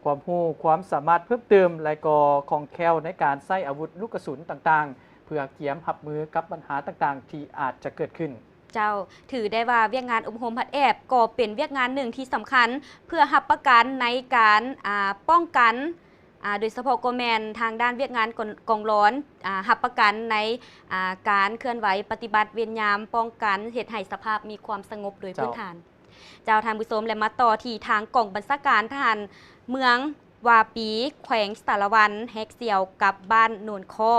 ความรู้ความสามารถเพิ่มเติมและก็คล่องแคล่วในการใช้อาวุธลูกกระสุนต่างๆเพื่อเตรียมรับมือกับปัญหาต่างๆที่อาจจะเกิดขึ้นเจ้าถือได้ว่าเวียกงานอบรมหัดแอบก็เป็นเวียกงานหนึ่งที่สำคัญเพื่อรับประกันในการป้องกันโดยเฉพาะกแมนทางด้านเวียกงานกองร้อนรับประกันในการเคลื่อนไหวปฏิบัติเวียนยามป้องกันเหตุให้สภาพมีความสงบโดยพื้นฐานเจ้าทางผู้ชมและมาต่อที่ทางกองบัญชาการทหารเมืองวาปีแขวงสารวันแฮกเซียวกับบ้านโนนข้อ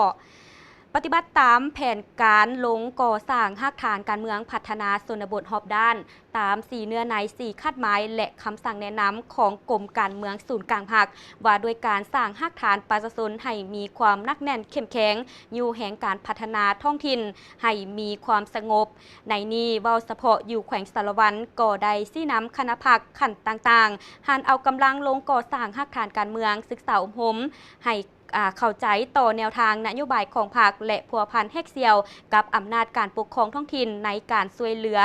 ปฏิบัติตามแผนการลงก่อสร้างหากฐานการเมืองพัฒนาชนบทรอบด้านตาม4เนื้อใน4คาดหมายและคำสั่งแนะนำของกรมการเมืองศูนย์กลางภาคว่าด้วยการสร้างหากฐานประชาชนให้มีความนักแน่นเข้มแข็งอยู่แห่งการพัฒนาท้องถิ่นให้มีความสงบในนี้เว้าเฉพาะอยู่แขวงสารวันก็ได้ชี้นำคณะพรรคขั้นต่างๆหันเอากำลังลงก่อสร้างหากฐานการเมืองศึกษาอบรมให้เข้าใจต่อแนวทางนโยบายของพรรคและพัวพันแฮกเซียวกับอำนาจการปกครองท้องถิ่นในการช่วยเหลือ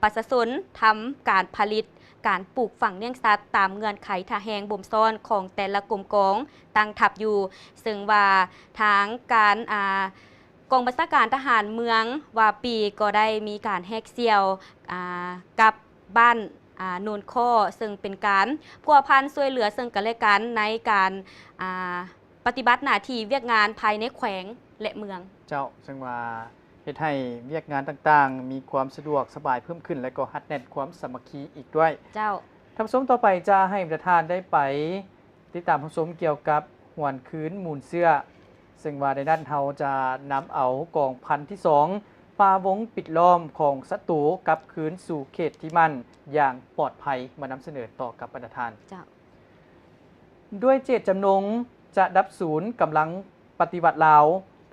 ประชาชนทำการผลิตการปลูกฝังเลี้ยงสัตว์ตามเงื่อนไขทาแหงบ่มซ่อนของแต่ละกลุ่มกองตั้งทัพอยู่ซึ่งว่าทางการกองบัญชาการทหารเมืองวาปีก็ได้มีการแฮกเซียวกับบ้านโนนข้อซึ่งเป็นการพัวพันช่วยเหลือซึ่งกันและกันในการปฏิบัติหน้าที่เวียกงานภายในแขวงและเมืองเจ้าซึ่งว่าเฮ็ดให้เวียกงานต่างๆมีความสะดวกสบายเพิ่มขึ้นและก็ฮัดแน่นความสามัคคีอีกด้วยเจ้าท่านผู้ชมต่อไปจะให้ประธานได้ไปติดตามผู้ชมเกี่ยวกับหวนคืนมูลเสื้อซึ่งว่าในด้านเฮาจะนำเอากองพันที่2ฝ่าวงปิดล้อมของศัตรูกลับคืนสู่เขตที่มั่นอย่างปลอดภัยมานำเสนอต่อกับประธานเจ้าด้วยเจตจำนงจะดับศูนย์กำลังปฏิบัติลาว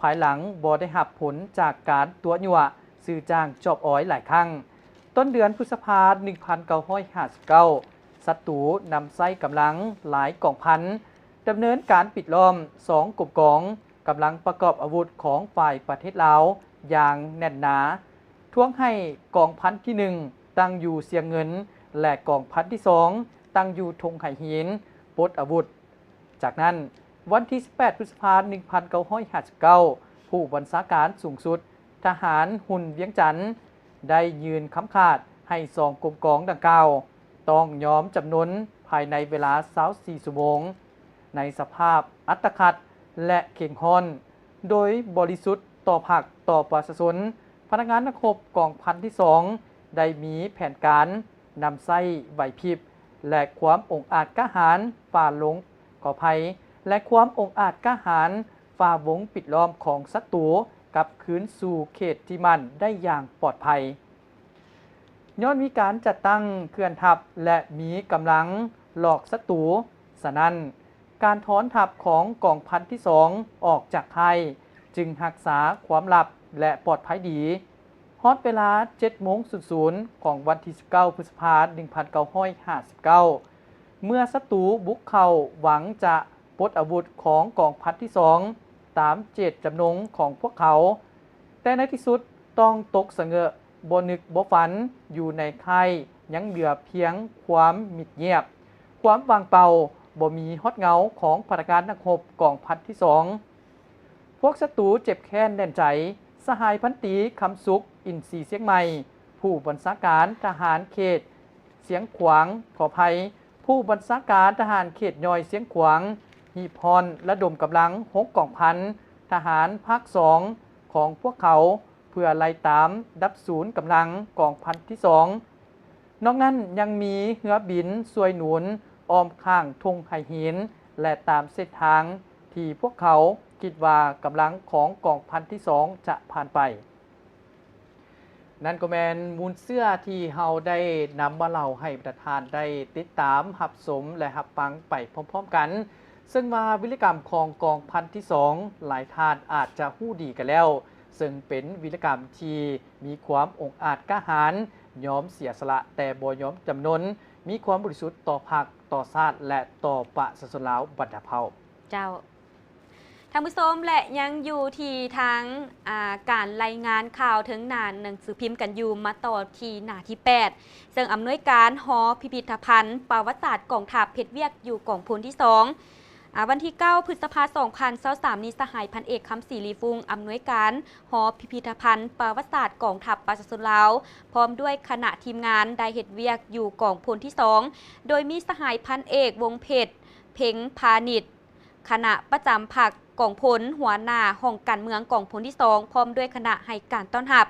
ภายหลังบ่ได้รับผลจากการตัวยั่วซื้อจ้างจอบอ้อยหลายครั้งต้นเดือนพฤษภาคม 1959 ศัตรูนำไส้กำลังหลายกองพันดำเนินการปิดล้อม2กลุ่มกองกำลังประกอบอาวุธของฝ่ายประเทศลาวอย่างแน่นหนาท้วงให้กองพันที่1ตั้งอยู่เสียงเงินและกองพันที่2ตั้งอยู่ทงไหหินปลดอาวุธจากนั้นวันที่ 18 พฤษภาคม 1959 ผู้บัญชาการสูงสุดทหารหุ่นเวียงจันทน์ได้ยืนค้ำขาดให้2กลุ่มกองดังกล่าวต้องยอมจำนนภายในเวลา24 ชั่วโมงในสภาพอัตคัดและเข่งค้อนโดยบริสุทธิ์ต่อผักต่อประชาชนพนักงานนักรบกองพันที่2ได้มีแผนการนำไส้ไหวพริบและความองอาจกล้าหาญฝ่าลงขอภัยและความองอาจกล้าหาญฝ่าวงปิดล้อมของศัตรูกลับคืนสู่เขตที่มั่นได้อย่างปลอดภัยย้อนมีการจัดตั้งเคลื่อนทัพและมีกำลังหลอกศัตรูฉะนั้นการถอนทัพของกองพันที่2ออกจากไทยจึงรักษาความลับและปลอดภัยดีฮอดเวลา 7:00 ของวันที่ 19 พฤษภาคม 1959 เมื่อศัตรูบุกเข้าหวังจะปลดอาวุธของกองพันที่2ตามเจตจำนงของพวกเขาแต่ในที่สุดต้องตกสะเงะบ่นึกบ่ฝันอยู่ในค่ายยังเหลือเพียงความมิดเงียบความวางเป่าบ่มีฮอดเงาของพนักงานนักรบกองพันที่2พวกศัตรูเจ็บแค้นแน่นใจสหายพันตีคำสุขอินทรีเสียงใหม่ผู้บัญชาการทหารเขต เสียงขวางขอภัยผู้บัญชาการทหารเขตย่อยเสียงขวางหีบพรระดมกำลัง6กองพันทหารภาค2ของพวกเขาเพื่อไล่ตามดับศูนย์กำลังกองพันที่2นอกนั้นยังมีเรือบินสวยหนุนอ้อมข้างทงไห่หินและตามเส้นทางที่พวกเขาคิดว่ากำลังของกองพันที่2จะผ่านไปนั่นก็แมนมูลเสื้อที่เฮาได้นำมาเล่าให้ประธานได้ติดตามหับสมและหับฟังไปพร้อมๆกันซึ่งว่าวิรกรรมของกองพันที่2หลายท่านอาจจะหู้ดีกันแล้วซึ่งเป็นวิรกรรมที่มีความองอาจกล้าหาญยอมเสียสละแต่บ่ยอมจำนนมีความบริสุทธิ์ต่อพรรคต่อชาติและต่อประชาชนลาวบรรดาเผ่าเจ้าท่านผู้ชมและยังอยู่ที่ทางการรายงานข่าวถึงหน้าหนังสือพิมพ์กันอยู่มาต่อที่หน้าที่8ซึ่งอำนวยการหอพิพิธภัณฑ์ประวัติศาสตร์กองทัพเพชรเวียกอยู่กองพลที่2วันที่9พฤษภาคม2023นี้สหายพันเอกคำศรีลีฟุงอำนวยการหอพิพิธภัณฑ์ประวัติศาสตร์กองทัพประชาชนลาวพร้อมด้วยคณะทีมงานได้เฮ็ดเวียกอยู่กองพลที่2โดยมีสหายพันเอกวงเพชรเพ็งพาณิชย์คณะประจำภาคกองพลหัวหน้าห้องการเมืองกองพลที่2พร้อมด้วยคณะให้การต้อนรับ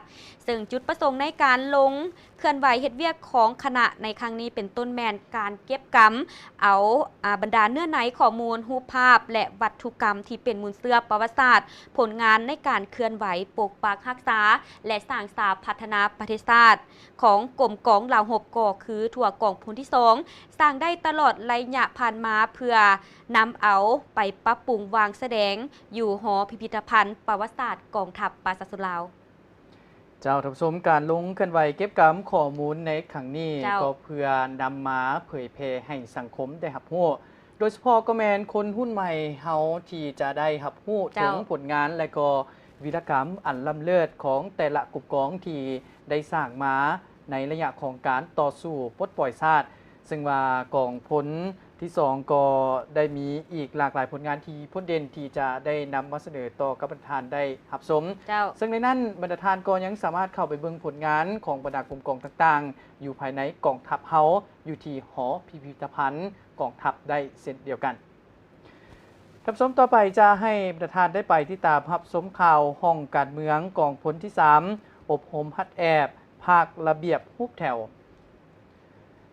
ซึ่งจุดประสงค์ในการลงเคลื่อนไหวเฮ็ดเวียกของคณะในครั้งนี้เป็นต้นแมนการเก็บกำเอาบรรดาเนื้อในข้อมูลรูปภาพและวัตถุกรรมที่เป็นมูลเสื้อประวัติศาสตร์ผลงานในการเคลื่อนไหวปกปักรักษาและสร้างสาพัฒนาประเทศชาติของกรมกองเหล่าหบก่อคือถั่วกองพลที่2สร้างได้ตลอดระยะผ่านมาเพื่อนำเอาไปปรับปรุงวางแสดงอยู่หอพิพิธภัณฑ์ประวัติศาสตร์กองทัพประชาชนลาวเจ้าท่านผู้ชมการลงเคลื่อนไหวเก็บกำข้อมูลในครั้งนี้ก็เพื่อนำมาเผยแพร่ให้สังคมได้รับรู้โดยเฉพาะก็แมนคนหุ้นใหม่เฮาที่จะได้รับรู้ถึงผลงานและก็วีรกรรมอันล้ำเลิศของแต่ละกลุ่มกองที่ได้สร้างมาในระยะของการต่อสู้ปลดปล่อยชาติซึ่งว่ากองพลที่2ก็ได้มีอีกหลากหลายผลงานที่พ้นเด่นที่จะได้นำมาเสนอต่อกับบรรดาท่านได้รับชมซึ่งในนั้นบรรดาท่านก็ยังสามารถเข้าไปเบิ่งผลงานของบรรดากลุ่มกองต่างๆอยู่ภายในกองทัพเฮาอยู่ที่หอพิพิธภัณฑ์กองทัพได้เช่นเดียวกันท่านผู้ชมต่อไปจะให้บรรดาท่านได้ไปที่ตามรับชมข่าวห้องการเมืองกองพลที่3อบรมฮัดแอบภาคระเบียบรูปแถว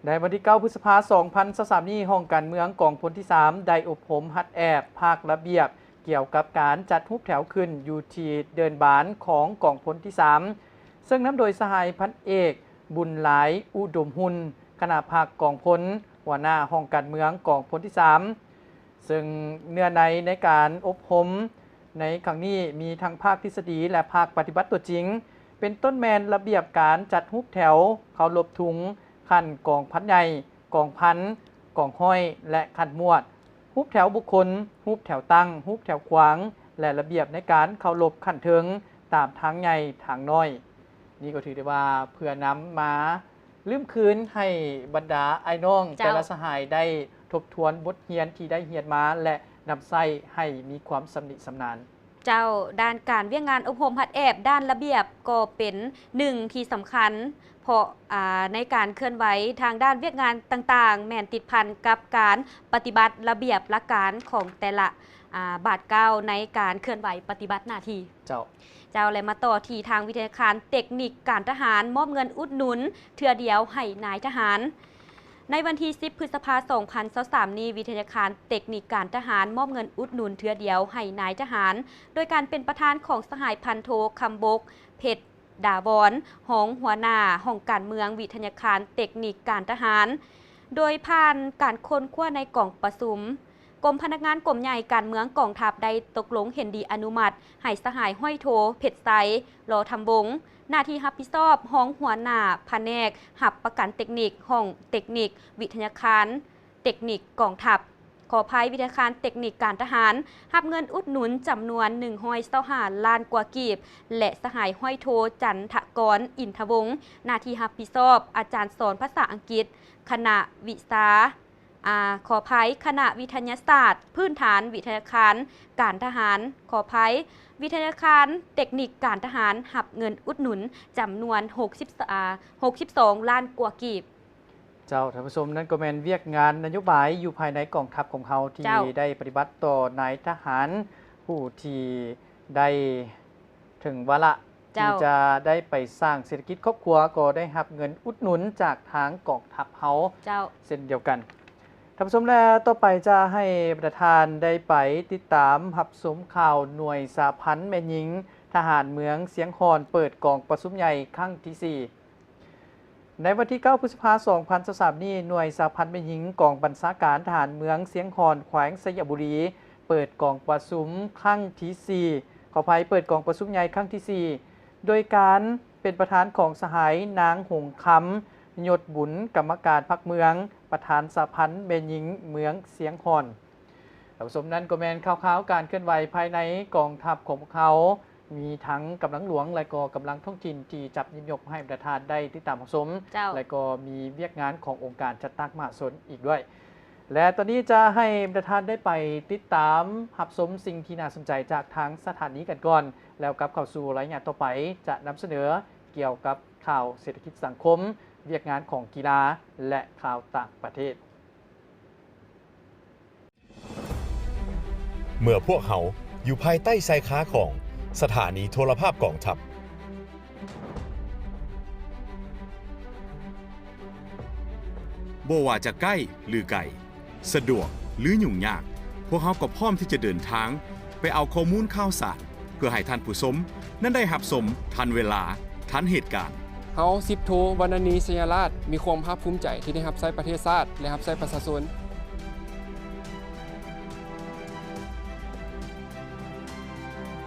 ในวันที่9พฤษภาคม2023นี้ห้องการเมืองกองพลที่3ได้อบรมฮัดแอบภาคระเบียบเกี่ยวกับการจัดรูปแถวขึ้นอยู่ที่เดินบานของกองพลที่3ซึ่งนำโดยสหายพันเอกบุญหลายอุดมหุ่นคณะภาคกองพลหัวหน้าห้องการเมืองกองพลที่3ซึ่งเนื้อในการอบรมในครั้งนี้มีทั้งภาคทฤษฎีและภาคปฏิบัติตัวจริงเป็นต้นแมนระเบียบการจัดรูปแถวเคารพธงขั้นกองพันใหญ่กองพันกองห้อยและขั้นมวดรูปแถวบุคคลรูปแถวตั้งรูปแถวขวางและระเบียบในการเคารพขั้นเทิงตามทางใหญ่ทางน้อยนี่ก็ถือได้ว่าเพื่อนำมาลืมคืนให้บรรดาไอ้น้องแต่ละสหายได้ทบทวนบทเรียนที่ได้เรียนมาและนำใช้ให้มีความสำนิสำนานเจ้าด้านการเวียงงานอบรมหัดแอบด้านระเบียบก็เป็นหนึ่งที่สำคัญเพราะในการเคลื่อนไหวทางด้านเวียกงานต่างๆแม่นติดพันกับการปฏิบัติระเบียบหลักการของแต่ละบาทเก้าในการเคลื่อนไหวปฏิบัติหน้าที่เจ้าเลยมาต่อที่ทางวิทยาการเทคนิคการทหารมอบเงินอุดหนุนเทื่อเดียวให้นายทหารในวันที่10พฤษภาคม2023นี้วิทยาการเทคนิคการทหารมอบเงินอุดหนุนเทื่อเดียวให้นายทหารโดยการเป็นประธานของสหายพันโทคำบกเพชรดาวอนห้องหัวหน้าห้องการเมืองวิทยาการเทคนิคการทหารโดยผ่านการค้นคว้าในกล่องประชุมกรมพนักงานกรมใหญ่การเมืองกองทัพได้ตกลงเห็นดีอนุมัติให้สหายห้อยโทเพชรไซรอทำบงหน้าที่รับผิดชอบห้องหัวหน้าแผนกหับประกันเทคนิคห้องเทคนิควิทยาการเทคนิคกองทัพขอภัยวิทยาการเทคนิคการทหารรับเงินอุดหนุนจำนวน125ล้านกว่ากีบและสหายห้อยโทจันทกรอินทวงศ์หน้าที่รับผิดชอบอาจารย์สอนภาษาอังกฤษคณะวิชาขอภัยคณะวิทยาศาสตร์พื้นฐานวิทยาการการทหารขอภัยวิทยาการเทคนิคการทหารหับเงินอุดหนุนจำนวน62ล้านกว่ากีบ เจ้าท่านผู้ชมนั่นก็แม่นเวียกงานนโยบายอยู่ภายในกองทัพของเขาที่ได้ปฏิบัติต่อนายทหารผู้ที่ได้ถึงวาระที่จะได้ไปสร้างเศรษฐกิจครอบครัวก็ได้รับเงินอุดหนุนจากทางกองทัพเฮาเช่นเดียวกันท่านผู้ชมแล้วต่อไปจะให้ประธานได้ไปติดตามรับชมข่าวหน่วยสาพันธ์แม่หญิงทหารเมืองเสียงคอนเปิดกองประชุมใหญ่ครั้งที่4ในวันที่9พฤษภาคม2023นี้หน่วยสาพันธ์แม่หญิงกองบัญชาการทหารเมืองเสียงคอนแขวงสยบุรีเปิดกองประชุมครั้งที่4ขออภัยเปิดกองประชุมใหญ่ครั้งที่4โดยการเป็นประธานของสหายนางหงคำยศบุญกรรมการพรรคเมืองประธานสาพันธ์แม่หญิงเมืองเสียงคอนท่านผู้ชมนั้นก็แม่นข่าวๆการเคลื่อนไหวภายในกองทัพของพวกเขามีทั้งกำลังหลวงและก็กำลังท้องถิ่นที่จับยิบยกให้ประธานได้ติดตามรับชมและก็มีเวียกงานขององค์การจัดตั้งมหาชนอีกด้วยและตอนนี้จะให้ประธานได้ไปติดตามรับชมสิ่งที่น่าสนใจจากทางสถานีกันก่อนแล้วกลับเข้าสู่รายงานต่อไปจะนำเสนอเกี่ยวกับข่าวเศรษฐกิจสังคมเวียกงานของกีฬาและข่าวต่างประเทศเมื่อพวกเขาอยู่ภายใต้ชายคาของสถานีโทรภาพกองทัพบ่ว่าจะใกล้หรือไกลสะดวกหรือยุ่งยากพวกเขาก็พร้อมที่จะเดินทางไปเอาข้อมูลข่าวสารเพื่อให้ท่านผู้ชมนั้นได้รับชมทันเวลาทันเหตุการณ์เฮา10โทวรรณณีสยาราชมีความภาคภูมิใจที่ได้รับใช้ประเทศชาติและรับใช้ประชาชน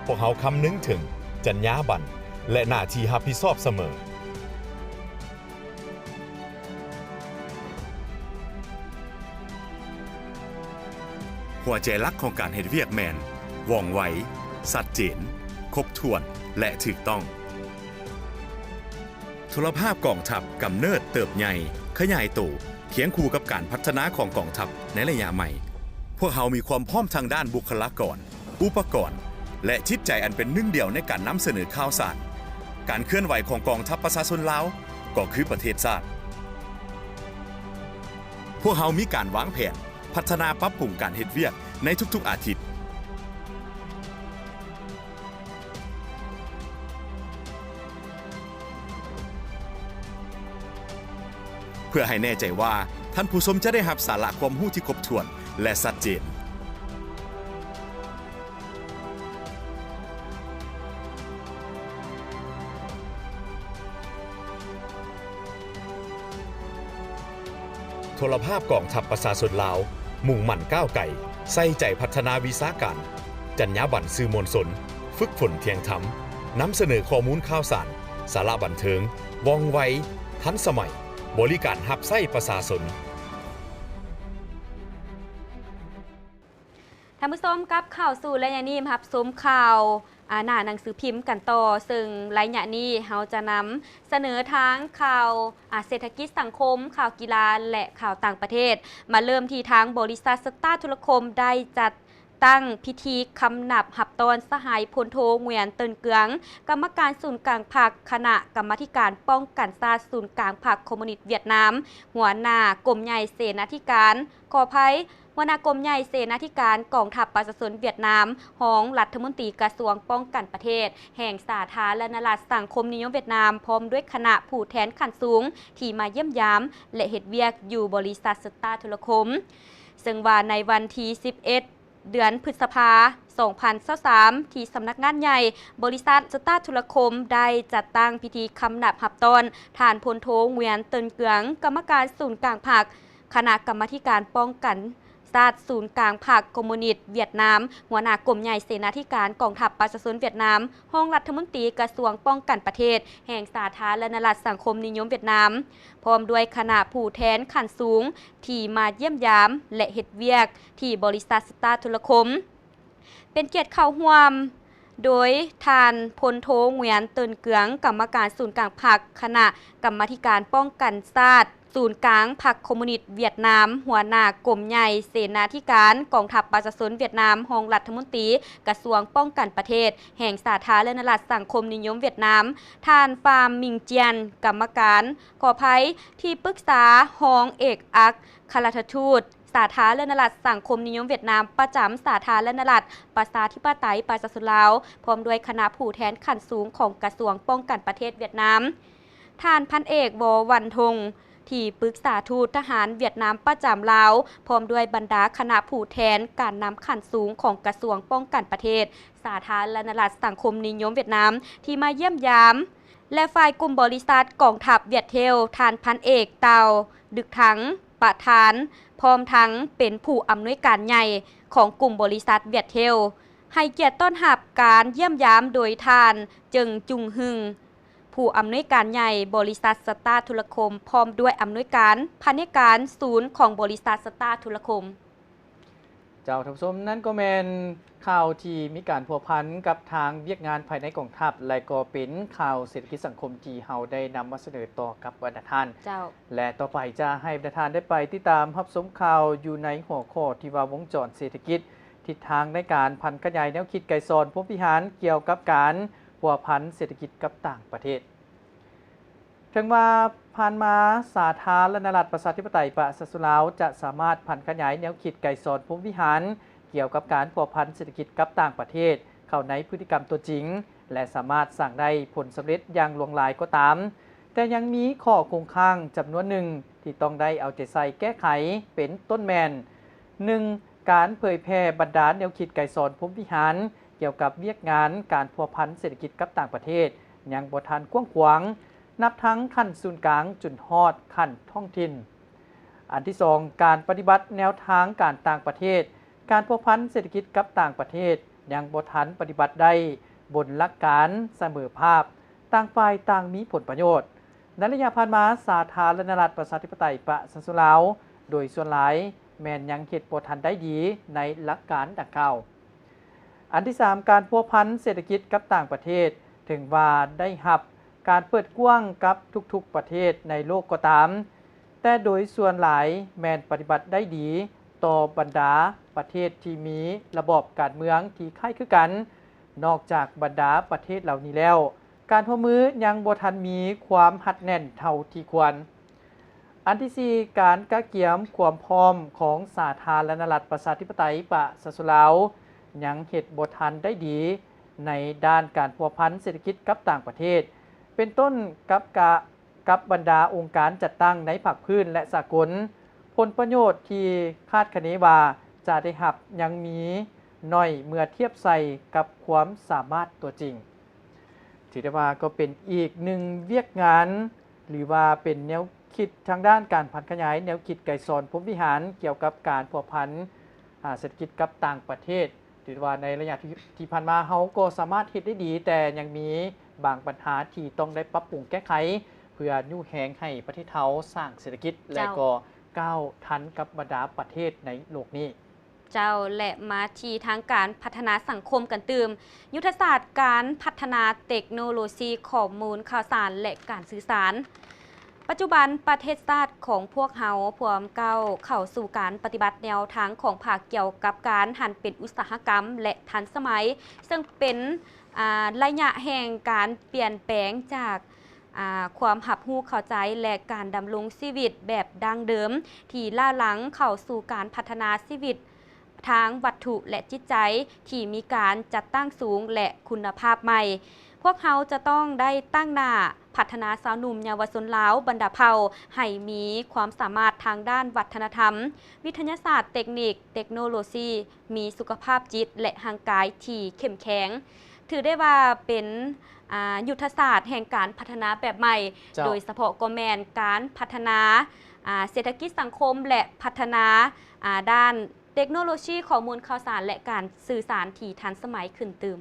พวกเขาคำนึงถึงจรรยาบรรณและหน้าที่รับผิดชอบเสมอหัวใจหลักของการเฮ็ดเวียกแมนว่องไวชัดเจนครบถ้วนและถูกต้องโทรภาพกองทัพกำเนิดเติบใหญ่ขยายตัวเคียงคู่กับการพัฒนาของกองทัพในระยะใหม่พวกเขามีความพร้อมทางด้านบุคลากรอุปกรณ์และจิตใจอันเป็นหนึ่งเดียวในการนำเสนอข่าวสารการเคลื่อนไหวของกองทัพประชาชนลาวก็คือประเทศชาติพวกเขามีการวางแผนพัฒนาปรับปรุงการเฮ็ดเวียกในทุกๆอาทิตย์เพื่อให้แน่ใจว่าท่านผู้ชมจะได้รับสาระความรู้ที่ครบถ้วนและชัดเจนโทรภาพกองทัพประชาชนลาวมุ่งมั่นก้าวไกลใส่ใจพัฒนาวิชาการจรรยาบรรณสื่อมวลชนฝึกฝนเที่ยงธรรมนำเสนอข้อมูลข่าวสารสาระบันเทิงว่องไวทันสมัยบริการรับใช้ประชาชนท่านผู้ชมกับข่าวสู่และยานีรับชมข่าวหน้าหนังสือพิมพ์กันต่อซึ่งรายงานนี้เราจะนำเสนอทั้งข่าวเศรษฐกิจสังคมข่าวกีฬาและข่าวต่างประเทศมาเริ่มที่ทางบริษัทสตาร์โทรคมได้จัดตั้งพิธีคำนับหับตอนสหายพลโทเงวียนเตินเกืองกรรมการศูนย์กลางพรรคคณะกรรมาธิการป้องกันชาติศูนย์กลางพรรคคอมมิวนิสต์เวียดนามหัวหน้ากรมใหญ่เสนาธิการขออภัยหัวหน้ากรมใหญ่เสนาธิการกองทัพประชาชนเวียดนามของรัฐมนตรีกระทรวงป้องกันประเทศแห่งสาธารณรัฐสังคมนิยมเวียดนามพร้อมด้วยคณะผู้แทนขั้นสูงที่มาเยี่ยมยามและเฮ็ดเวียกอยู่บริษัทสตาร์โทรคมซึ่งว่าในวันที่11เดือนพฤษภาคม 2023 ที่สำนักงานใหญ่บริษัทสตาร์โทรคมได้จัดตั้งพิธีคำนับหับตอนฐานพลโทเงวียนเตินเกืองกรรมการศูนย์กลางพรรคคณะกรรมาธิการป้องกันชาติศูนย์กลางพรรคคอมมิวนิสต์เวียดนามหัวหน้ากรมใหญ่เสนาธิการกองทัพประชาชนเวียดนามห้องรัฐมนตรีกระทรวงป้องกันประเทศแห่งสาธารณรัฐสังคมนิยมเวียดนามพร้อมด้วยคณะผู้แทนขั้นสูงที่มาเยี่ยมยามและเฮ็ดเวียกที่บริษัทสตาร์โทรคมเป็นเกียรติเข้าร่วมโดยทานพลโทเงวียนเตินเกืองกรรมการศูนย์กลางพรรคคณะกรรมาธิการป้องกันชาติ ศูนย์กลางพรรคคอมมิวนิสต์เวียดนามหัวหน้ากรมใหญ่เสนาธิการกองทัพประชาชนเวียดนามรองรัฐมนตรีกระทรวงป้องกันประเทศแห่งสาธารณรัฐสังคมนิยมเวียดนามท่านฟาร์มมิงเจียนกรรมการขออภัยที่ปรึกษารองเอกอัครราชทูตสาธารณรัฐสังคมนิยมเวียดนามประจำสาธารณรัฐประชาธิปไตยประชาชนลาวพร้อมด้วยคณะผู้แทนขั้นสูงของกระทรวงป้องกันประเทศเวียดนามท่านพันเอกววันทงที่ปรึกษาทูตทหารเวียดนามประจำลาวพร้อมด้วยบรรดาคณะผู้แทนการนำขั้นสูงของกระทรวงป้องกันประเทศสาธารณรัฐสังคมนิยมเวียดนามที่มาเยี่ยมยามและฝ่ายกลุ่มบริษัทกองทัพเวียดเทลท่านพันเอกเตาดึกถังประธานพร้อมทั้งเป็นผู้อำนวยการใหญ่ของกลุ่มบริษัทเวียดเทลให้เกียรติต้อนรับการเยี่ยมยามโดยท่านเจิงจุงฮึงผู้อำนวยการใหญ่บริษัทสตาร์ธุรคมพร้อมด้วยอำนวยการพันการศูนย์ของบริษัทสตาร์ธุรคมเจ้าท่านผู้ชมนั่นก็แมนข่าวที่มีการพัวพันกับทางเวียกงานภายในกองทัพและก็เป็นข่าวเศรษฐกิจสังคมที่เฮาได้นำมาเสนอต่อกับบรรดาท่านเจ้าและต่อไปจะให้บรรดาท่านได้ไปติดตามรับชมข่าวอยู่ในหัวข้อที่ว่าวงจรเศรษฐกิจทิศทางในการพันขยายแนวคิดไกสอนพรหมวิหารเกี่ยวกับการพัวพันเศรษฐกิจกับต่างประเทศถึงว่าผ่านมาสาธารณรัฐประชาธิปไตยประชาชนลาวจะสามารถพันขยายแนวคิดไกสอนพรหมวิหารเกี่ยวกับการพัวพันเศรษฐกิจกับต่างประเทศเข้าในพฤติกรรมตัวจริงและสามารถสร้างได้ผลสำเร็จอย่างหลวงหลายก็ตามแต่ยังมีข้อคงค้างจำนวนหนึ่งที่ต้องได้เอาใจใส่แก้ไขเป็นต้นแมน 1. การเผยแพร่บรรดาแนวคิดไกสอนพรหมวิหารเกี่ยวกับเวียกงานการพัวพันเศรษฐกิจกับต่างประเทศยังบ่ทันกว้างขวางนับทั้งขั้นศูนย์กลางจนฮอดขั้นท้องถิ่นอันที่ 2 การปฏิบัติแนวทางการต่างประเทศการพัวพันเศรษฐกิจกับต่างประเทศยังบ่ทันปฏิบัติได้บนหลักการเสมอภาพต่างฝ่ายต่างมีผลประโยชน์ในระยะผ่านมาสาธารณรัฐประชาธิปไตยประชาชนลาวโดยส่วนหลายแม้นยังเฮ็ดบ่ทันได้ดีในหลักการดังกล่าวอันที่ 3 การพัวพันเศรษฐกิจกับต่างประเทศถึงว่าได้รับการเปิดกว้างกับทุกๆประเทศในโลกก็ตามแต่โดยส่วนหลายแม้นปฏิบัติได้ดีต่อบรรดาประเทศที่มีระบอบการเมืองที่คล้ายคือกันนอกจากบรรดาประเทศเหล่านี้แล้วการร่วมมือยังบ่ทันมีความหัดแน่นเท่าที่ควรอันที่ 4 การกะเกียมความพร้อมของสาธารณรัฐประชาธิปไตยประชาชนลาวยังเฮ็ดบ่ทันได้ดีในด้านการพัวพันเศรษฐกิจกับต่างประเทศเป็นต้นกับบรรดาองค์การจัดตั้งในภาคพื้นและสากลผลประโยชน์ที่คาดคะเนว่าจะได้รับยังมีน้อยเมื่อเทียบใส่กับความสามารถตัวจริงถือได้ว่าก็เป็นอีกหนึ่งเวียกงานหรือว่าเป็นแนวคิดทางด้านการพันขยายแนวคิดไกสอนพรหมวิหารเกี่ยวกับการพัวพันเศรษฐกิจกับต่างประเทศถือว่าในระยะที่ผ่านมาเขาก็สามารถเฮ็ดได้ดีแต่ยังมีบางปัญหาที่ต้องได้ปรับปรุงแก้ไขเพื่อยู่แหงให้ประเทศเฮาสร้างเศรษฐกิจและก็ก้าวทันกับบรรดาประเทศในโลกนี้เจ้าและมาที่ทางการพัฒนาสังคมกันตืมยุทธศาสตร์การพัฒนาเทคโนโลยีข้อมูลข่าวสารและการสื่อสารปัจจุบันประเทศชาติของพวกเฮาพร้อมก้าวเข้าสู่การปฏิบัติแนวทางของภาคเกี่ยวกับการหันเป็นอุตสาหกรรมและทันสมัยซึ่งเป็นระยะแห่งการเปลี่ยนแปลงจากความหับหู้เข้าใจและการดำรงชีวิตแบบดั้งเดิมที่ล่าหลังเข้าสู่การพัฒนาชีวิตทางวัตถุและจิตใจที่มีการจัดตั้งสูงและคุณภาพใหม่พวกเขาจะต้องได้ตั้งหน้าพัฒนาสาวหนุ่มเยาวชนลาวบรรดาเผ่าให้มีความสามารถทางด้านวัฒนธรรมวิทยาศาสตร์เทคนิคเทคโนโลยีมีสุขภาพจิตและร่างกายที่เข้มแข็งถือได้ว่าเป็นยุทธศาสตร์แห่งการพัฒนาแบบใหม่โดยเฉพาะก็แมนการพัฒนาเศรษฐกิจสังคมและพัฒนาด้านเทคโนโลยีข้อมูลข่าวสารและการสื่อสารที่ทันสมัยขึ้นตื่ม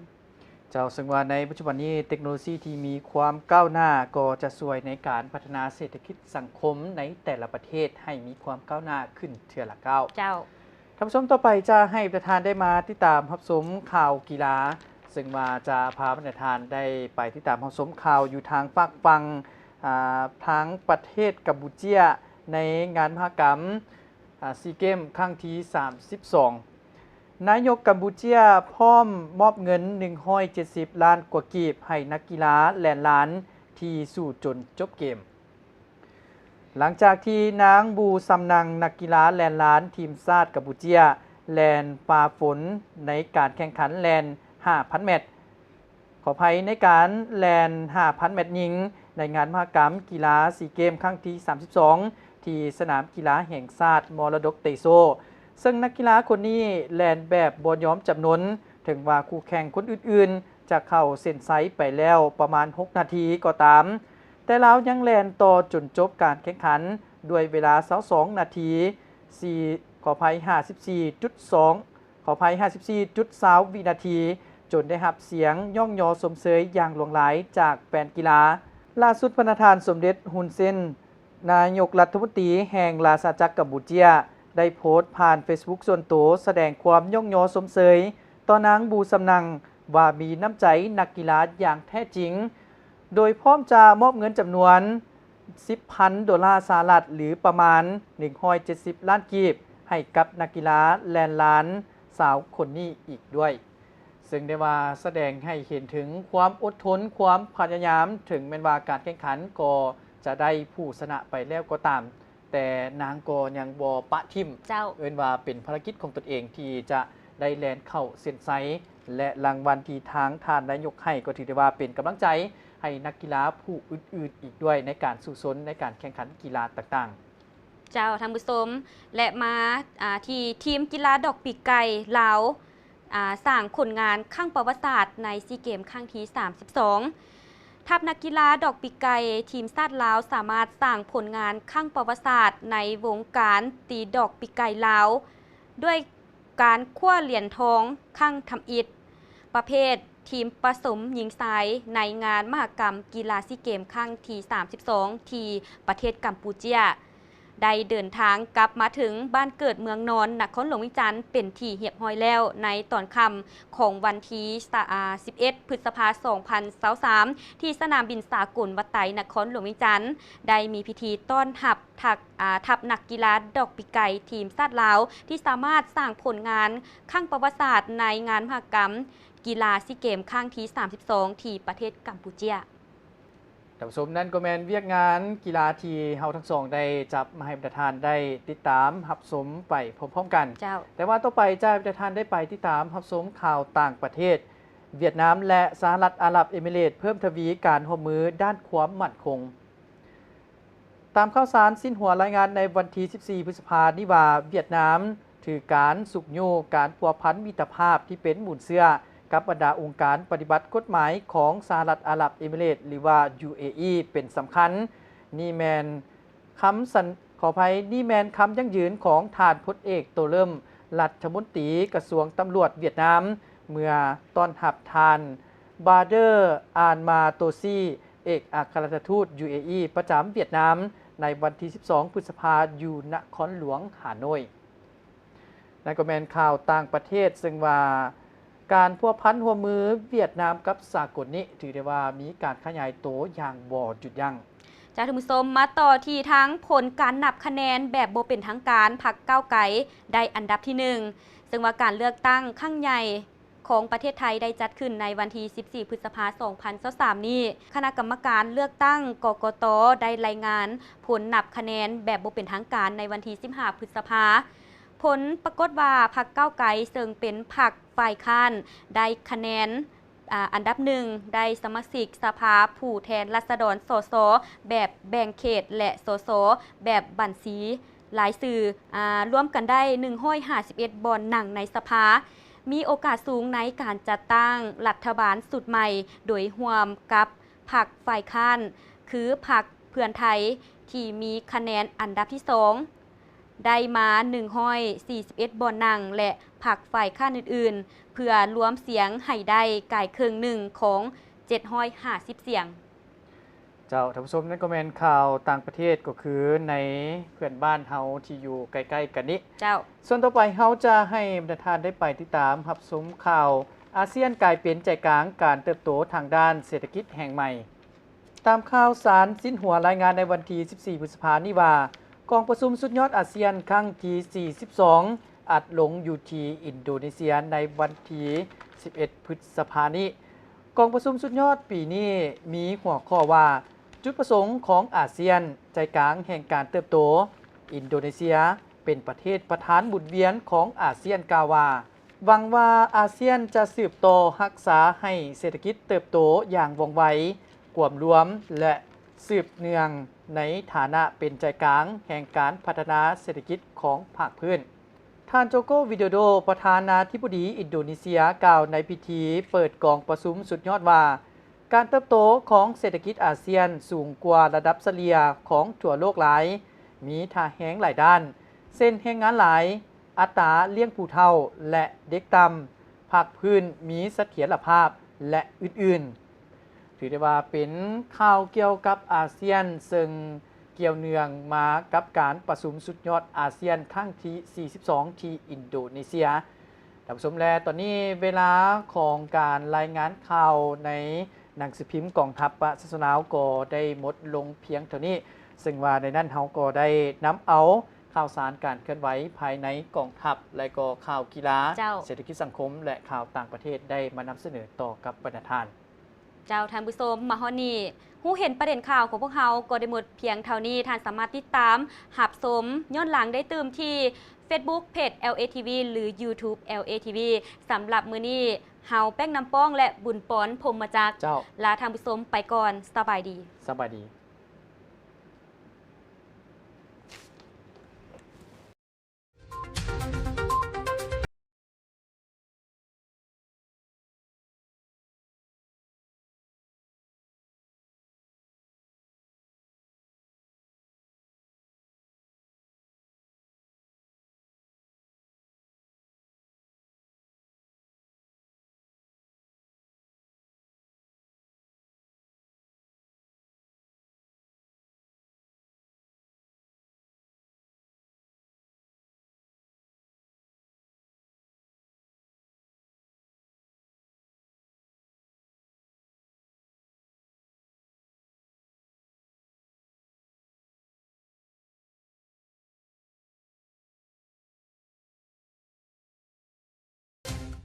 เจ้าซึ่งว่าในปัจจุบันนี้เทคโนโลยีที่มีความก้าวหน้าก็จะช่วยในการพัฒนาเศรษฐกิจสังคมในแต่ละประเทศให้มีความก้าวหน้าขึ้นเทื่อละก้าวเจ้าท่านผู้ชมต่อไปจะให้ประธานได้มาติดตามรับชมข่าวกีฬาซึ่งว่าจะพาประธานได้ไปติดตามรับชมข่าวอยู่ทางฝากฝั่งทางประเทศกัมพูชา ในงานมหกรรมซีเกมครั้งที่ 32 นายกกัมพูเชียพร้อมมอบเงิน170 ล้านกว่ากีบให้นักกีฬาแล่นล้านที่สู้จนจบเกม หลังจากที่นางบูซำนังนักกีฬาแล่นล้านทีมชาติกัมพูเชียแล่นฝ่าฝนในการแข่งขันแล่น 5,000 เมตร ขออภัยในการแล่น 5,000 เมตรหญิงในงานมหกรรมกีฬาซีเกมครั้งที่ 32 ที่สนามกีฬาแห่งชาติมรดกเตโซ ซึ่งนักกีฬาคนนี้แล่นแบบบ่ยอมจำนนถึงว่าคู่แข่งคนอื่นๆจะเข้าเส้นชัยไปแล้วประมาณ 6 นาทีก็ตาม แต่เรายังแล่นต่อจนจบการแข่งขันด้วยเวลา22 นาทีขออภัย 54.2 ขออภัย 54.20 วินาที จนได้รับเสียงย่องยอสมเสยอย่างหลวงหลายจากแฟนกีฬา ล่าสุดพระประธานสมเด็จฮุนเซน นายกรัฐมนตรีแห่งราชอาณาจักรกัมพูเชียได้โพสต์ผ่าน Facebook ส่วนตัวแสดงความย่องยอสมเสยต่อนางบูซำนังว่ามีน้ำใจนักกีฬาอย่างแท้จริง โดยพร้อมจะมอบเงินจำนวน $10,000 สหรัฐหรือประมาณ170 ล้านกีบให้กับนักกีฬาแล่นล้านสาวคนนี้อีกด้วย ซึ่งได้ว่าแสดงให้เห็นถึงความอดทนความพยายามถึงแม้ว่าการแข่งขันก็จะได้ผู้ชนะไปแล้วก็ตาม แต่นางก็ยังบ่ปะทิ่ม เจ้า เอิ้นว่าเป็นภารกิจของตนเองที่จะได้แล่นเข้าเส้นชัยและรางวัลที่ทางท่านนายกให้ก็ถือได้ว่าเป็นกำลังใจให้นักกีฬาผู้อื่นๆอีกด้วยในการสู้ซนในการแข่งขันกีฬาต่างๆ เจ้าท่านผู้ชมและมาที่ทีมกีฬาดอกปีกไก่ลาวสร้างผลงานครั้งประวัติศาสตร์ในซีเกมครั้งที่ 32 ทัพนักกีฬาดอกปีกไก่ทีมชาติลาวสามารถสร้างผลงานครั้งประวัติศาสตร์ในวงการตีดอกปีกไก่ลาวด้วยการคว้าเหรียญทองครั้งทำอิฐประเภททีมผสมหญิงชายในงานมหกรรมกีฬาซีเกมครั้งที่ 32 ที่ประเทศกัมพูเชียได้เดินทางกลับมาถึงบ้านเกิดเมืองนอนนครหลวงวิจันทร์เป็นที่เหียบห้อยแล้วในตอนค่ำของวันที่11 พฤษภาคม 2023 ที่สนามบินสากลวัดไตนครหลวงวิจันทร์ได้มีพิธีต้อนรับทัพนักกีฬาดอกปีกไก่ทีมชาติลาวที่สามารถสร้างผลงานครั้งประวัติศาสตร์ในงานมหกรรมกีฬาซีเกมครั้งที่ 32 ที่ประเทศกัมพูเชียท่านผู้ชมนั่นก็แมนเวียกงานกีฬาที่เฮาทั้งสองได้จับมาให้ประธานได้ติดตามรับชมไปพร้อมๆกันแต่ว่าต่อไปจะให้ประธานได้ไปติดตามรับชมข่าวต่างประเทศเวียดนามและสหรัฐอาหรับเอมิเรตส์เพิ่มทวีการร่วมมือด้านความมั่นคงตามข่าวสารสิ้นหัวรายงานในวันที่ 14 พฤษภาคมนี้ว่าเวียดนามถือการสุกโยการพัวพันมิตรภาพที่เป็นหมุนเสื้อกับบรรดาองค์การปฏิบัติกฎหมายของสหรัฐอาหรับเอมิเรตส์หรือว่า UAE เป็นสำคัญนี่แมนคำยั่งยืนของทานพลเอกโตเริ่มรัฐมนตรีกระทรวงตำรวจเวียดนามเมื่อต้อนรับทานบาเดอร์อานมาโตซีเอกอัครราชทูต UAE ประจำเวียดนามในวันที่ 12 พฤษภาคมอยู่นครหลวงฮานอยนั่นก็แมนข่าวต่างประเทศซึ่งว่าการพัวพันหัวมือเวียดนามกับสากลนี้ถือได้ว่ามีการขยายตัวอย่างบ่หยุดยั้งจากท่านผู้ชมมาต่อที่ทั้งผลการนับคะแนนแบบบ่เป็นทางการพรรคก้าวไกลได้อันดับที่ 1ซึ่งว่าการเลือกตั้งครั้งใหญ่ของประเทศไทยได้จัดขึ้นในวันที่ 14 พฤษภาคม 2023 นี้คณะกรรมการเลือกตั้งกกต.ได้รายงานผลนับคะแนนแบบบ่เป็นทางการในวันที่ 15 พฤษภาคมผลปรากฏว่าพรรคก้าวไกลซึ่งเป็นพรรคฝ่ายค้านได้คะแนนอันดับ 1ได้สมาชิกสภาผู้แทนราษฎรสสแบบแบ่งเขตและสสแบบบัญชีรายชื่อร่วมกันได้151บ่อนนั่งในสภามีโอกาสสูงในการจัดตั้งรัฐบาลสุดใหม่โดยร่วมกับพรรคฝ่ายค้านคือพรรคเพื่อนไทยที่มีคะแนนอันดับที่ 2ได้มา141บ่อนนั่งและพรรคฝ่ายค้านอื่นๆเพื่อรวมเสียงให้ได้ก่ายครึ่งหนึ่งของ750เสียงเจ้าท่านผู้ชมนั่นก็แม่นข่าวต่างประเทศก็คือในเพื่อนบ้านเฮาที่อยู่ใกล้ๆกันนี้เจ้าส่วนต่อไปเฮาจะให้ประธานได้ไปติดตามรับชมข่าวอาเซียนกลายเป็นใจกลางการเติบโตทางด้านเศรษฐกิจแห่งใหม่ตามข่าวสารสิ้นหัวรายงานในวันที่ 14 พฤษภาคมนี้ว่า กองประชุมสุดยอดอาเซียนครั้งที่42อัดลงอยู่ที่อินโดนีเซียในวันที่11 พฤษภาคมนี้กองประชุมสุดยอดปีนี้มีหัวข้อว่าจุดประสงค์ของอาเซียนใจกลางแห่งการเติบโตอินโดนีเซียเป็นประเทศประธานหมุนเวียนของอาเซียนกล่าวว่าหวังว่าอาเซียนจะสืบต่อรักษาให้เศรษฐกิจเติบโตอย่างว่องไวกวมรวมและสืบเนื่องในฐานะเป็นใจกลางแห่งการพัฒนาเศรษฐกิจของภาคพื้นท่านโจโกวิโดโดประธานาธิบดีอินโดนีเซียกล่าวในพิธีเปิดกองประชุมสุดยอดว่าการเติบโตของเศรษฐกิจอาเซียนสูงกว่าระดับเฉลี่ยของทั่วโลกหลายมีท่าแห้งหลายด้านเส้นแรงงานหลายอัตราเลี้ยงผู้เฒ่าและเด็กต่ำภาคพื้นมีเสถียรภาพและอื่นๆถือได้ว่าเป็นข่าวเกี่ยวกับอาเซียนซึ่งเกี่ยวเนื่องมากับการประชุมสุดยอดอาเซียนครั้งที่42ที่อินโดนีเซียท่านผู้ชมและตอนนี้เวลาของการรายงานข่าวในหนังสือพิมพ์กองทัพศาสนาก็ได้หมดลงเพียงเท่านี้ซึ่งว่าในนั้นเฮาก็ได้นำเอาข่าวสารการเคลื่อนไหวภายในกองทัพและก็ข่าวกีฬาเศรษฐกิจสังคมและข่าวต่างประเทศได้มานำเสนอต่อกับบรรณาธิการเจ้าท่านผู้ชมมาฮอดนี้ฮู้เห็นประเด็นข่าวของพวกเราก็ได้หมดเพียงเท่านี้ท่านสามารถติดตามหับชมย้อนหลังได้ตื่มที่ Facebook เพจ LATV หรือ YouTube LATV สำหรับมื้อนี้เฮาแป้งน้ำป้องและบุญปอนพรหมจักรลาท่านผู้ชมไปก่อนสบายดี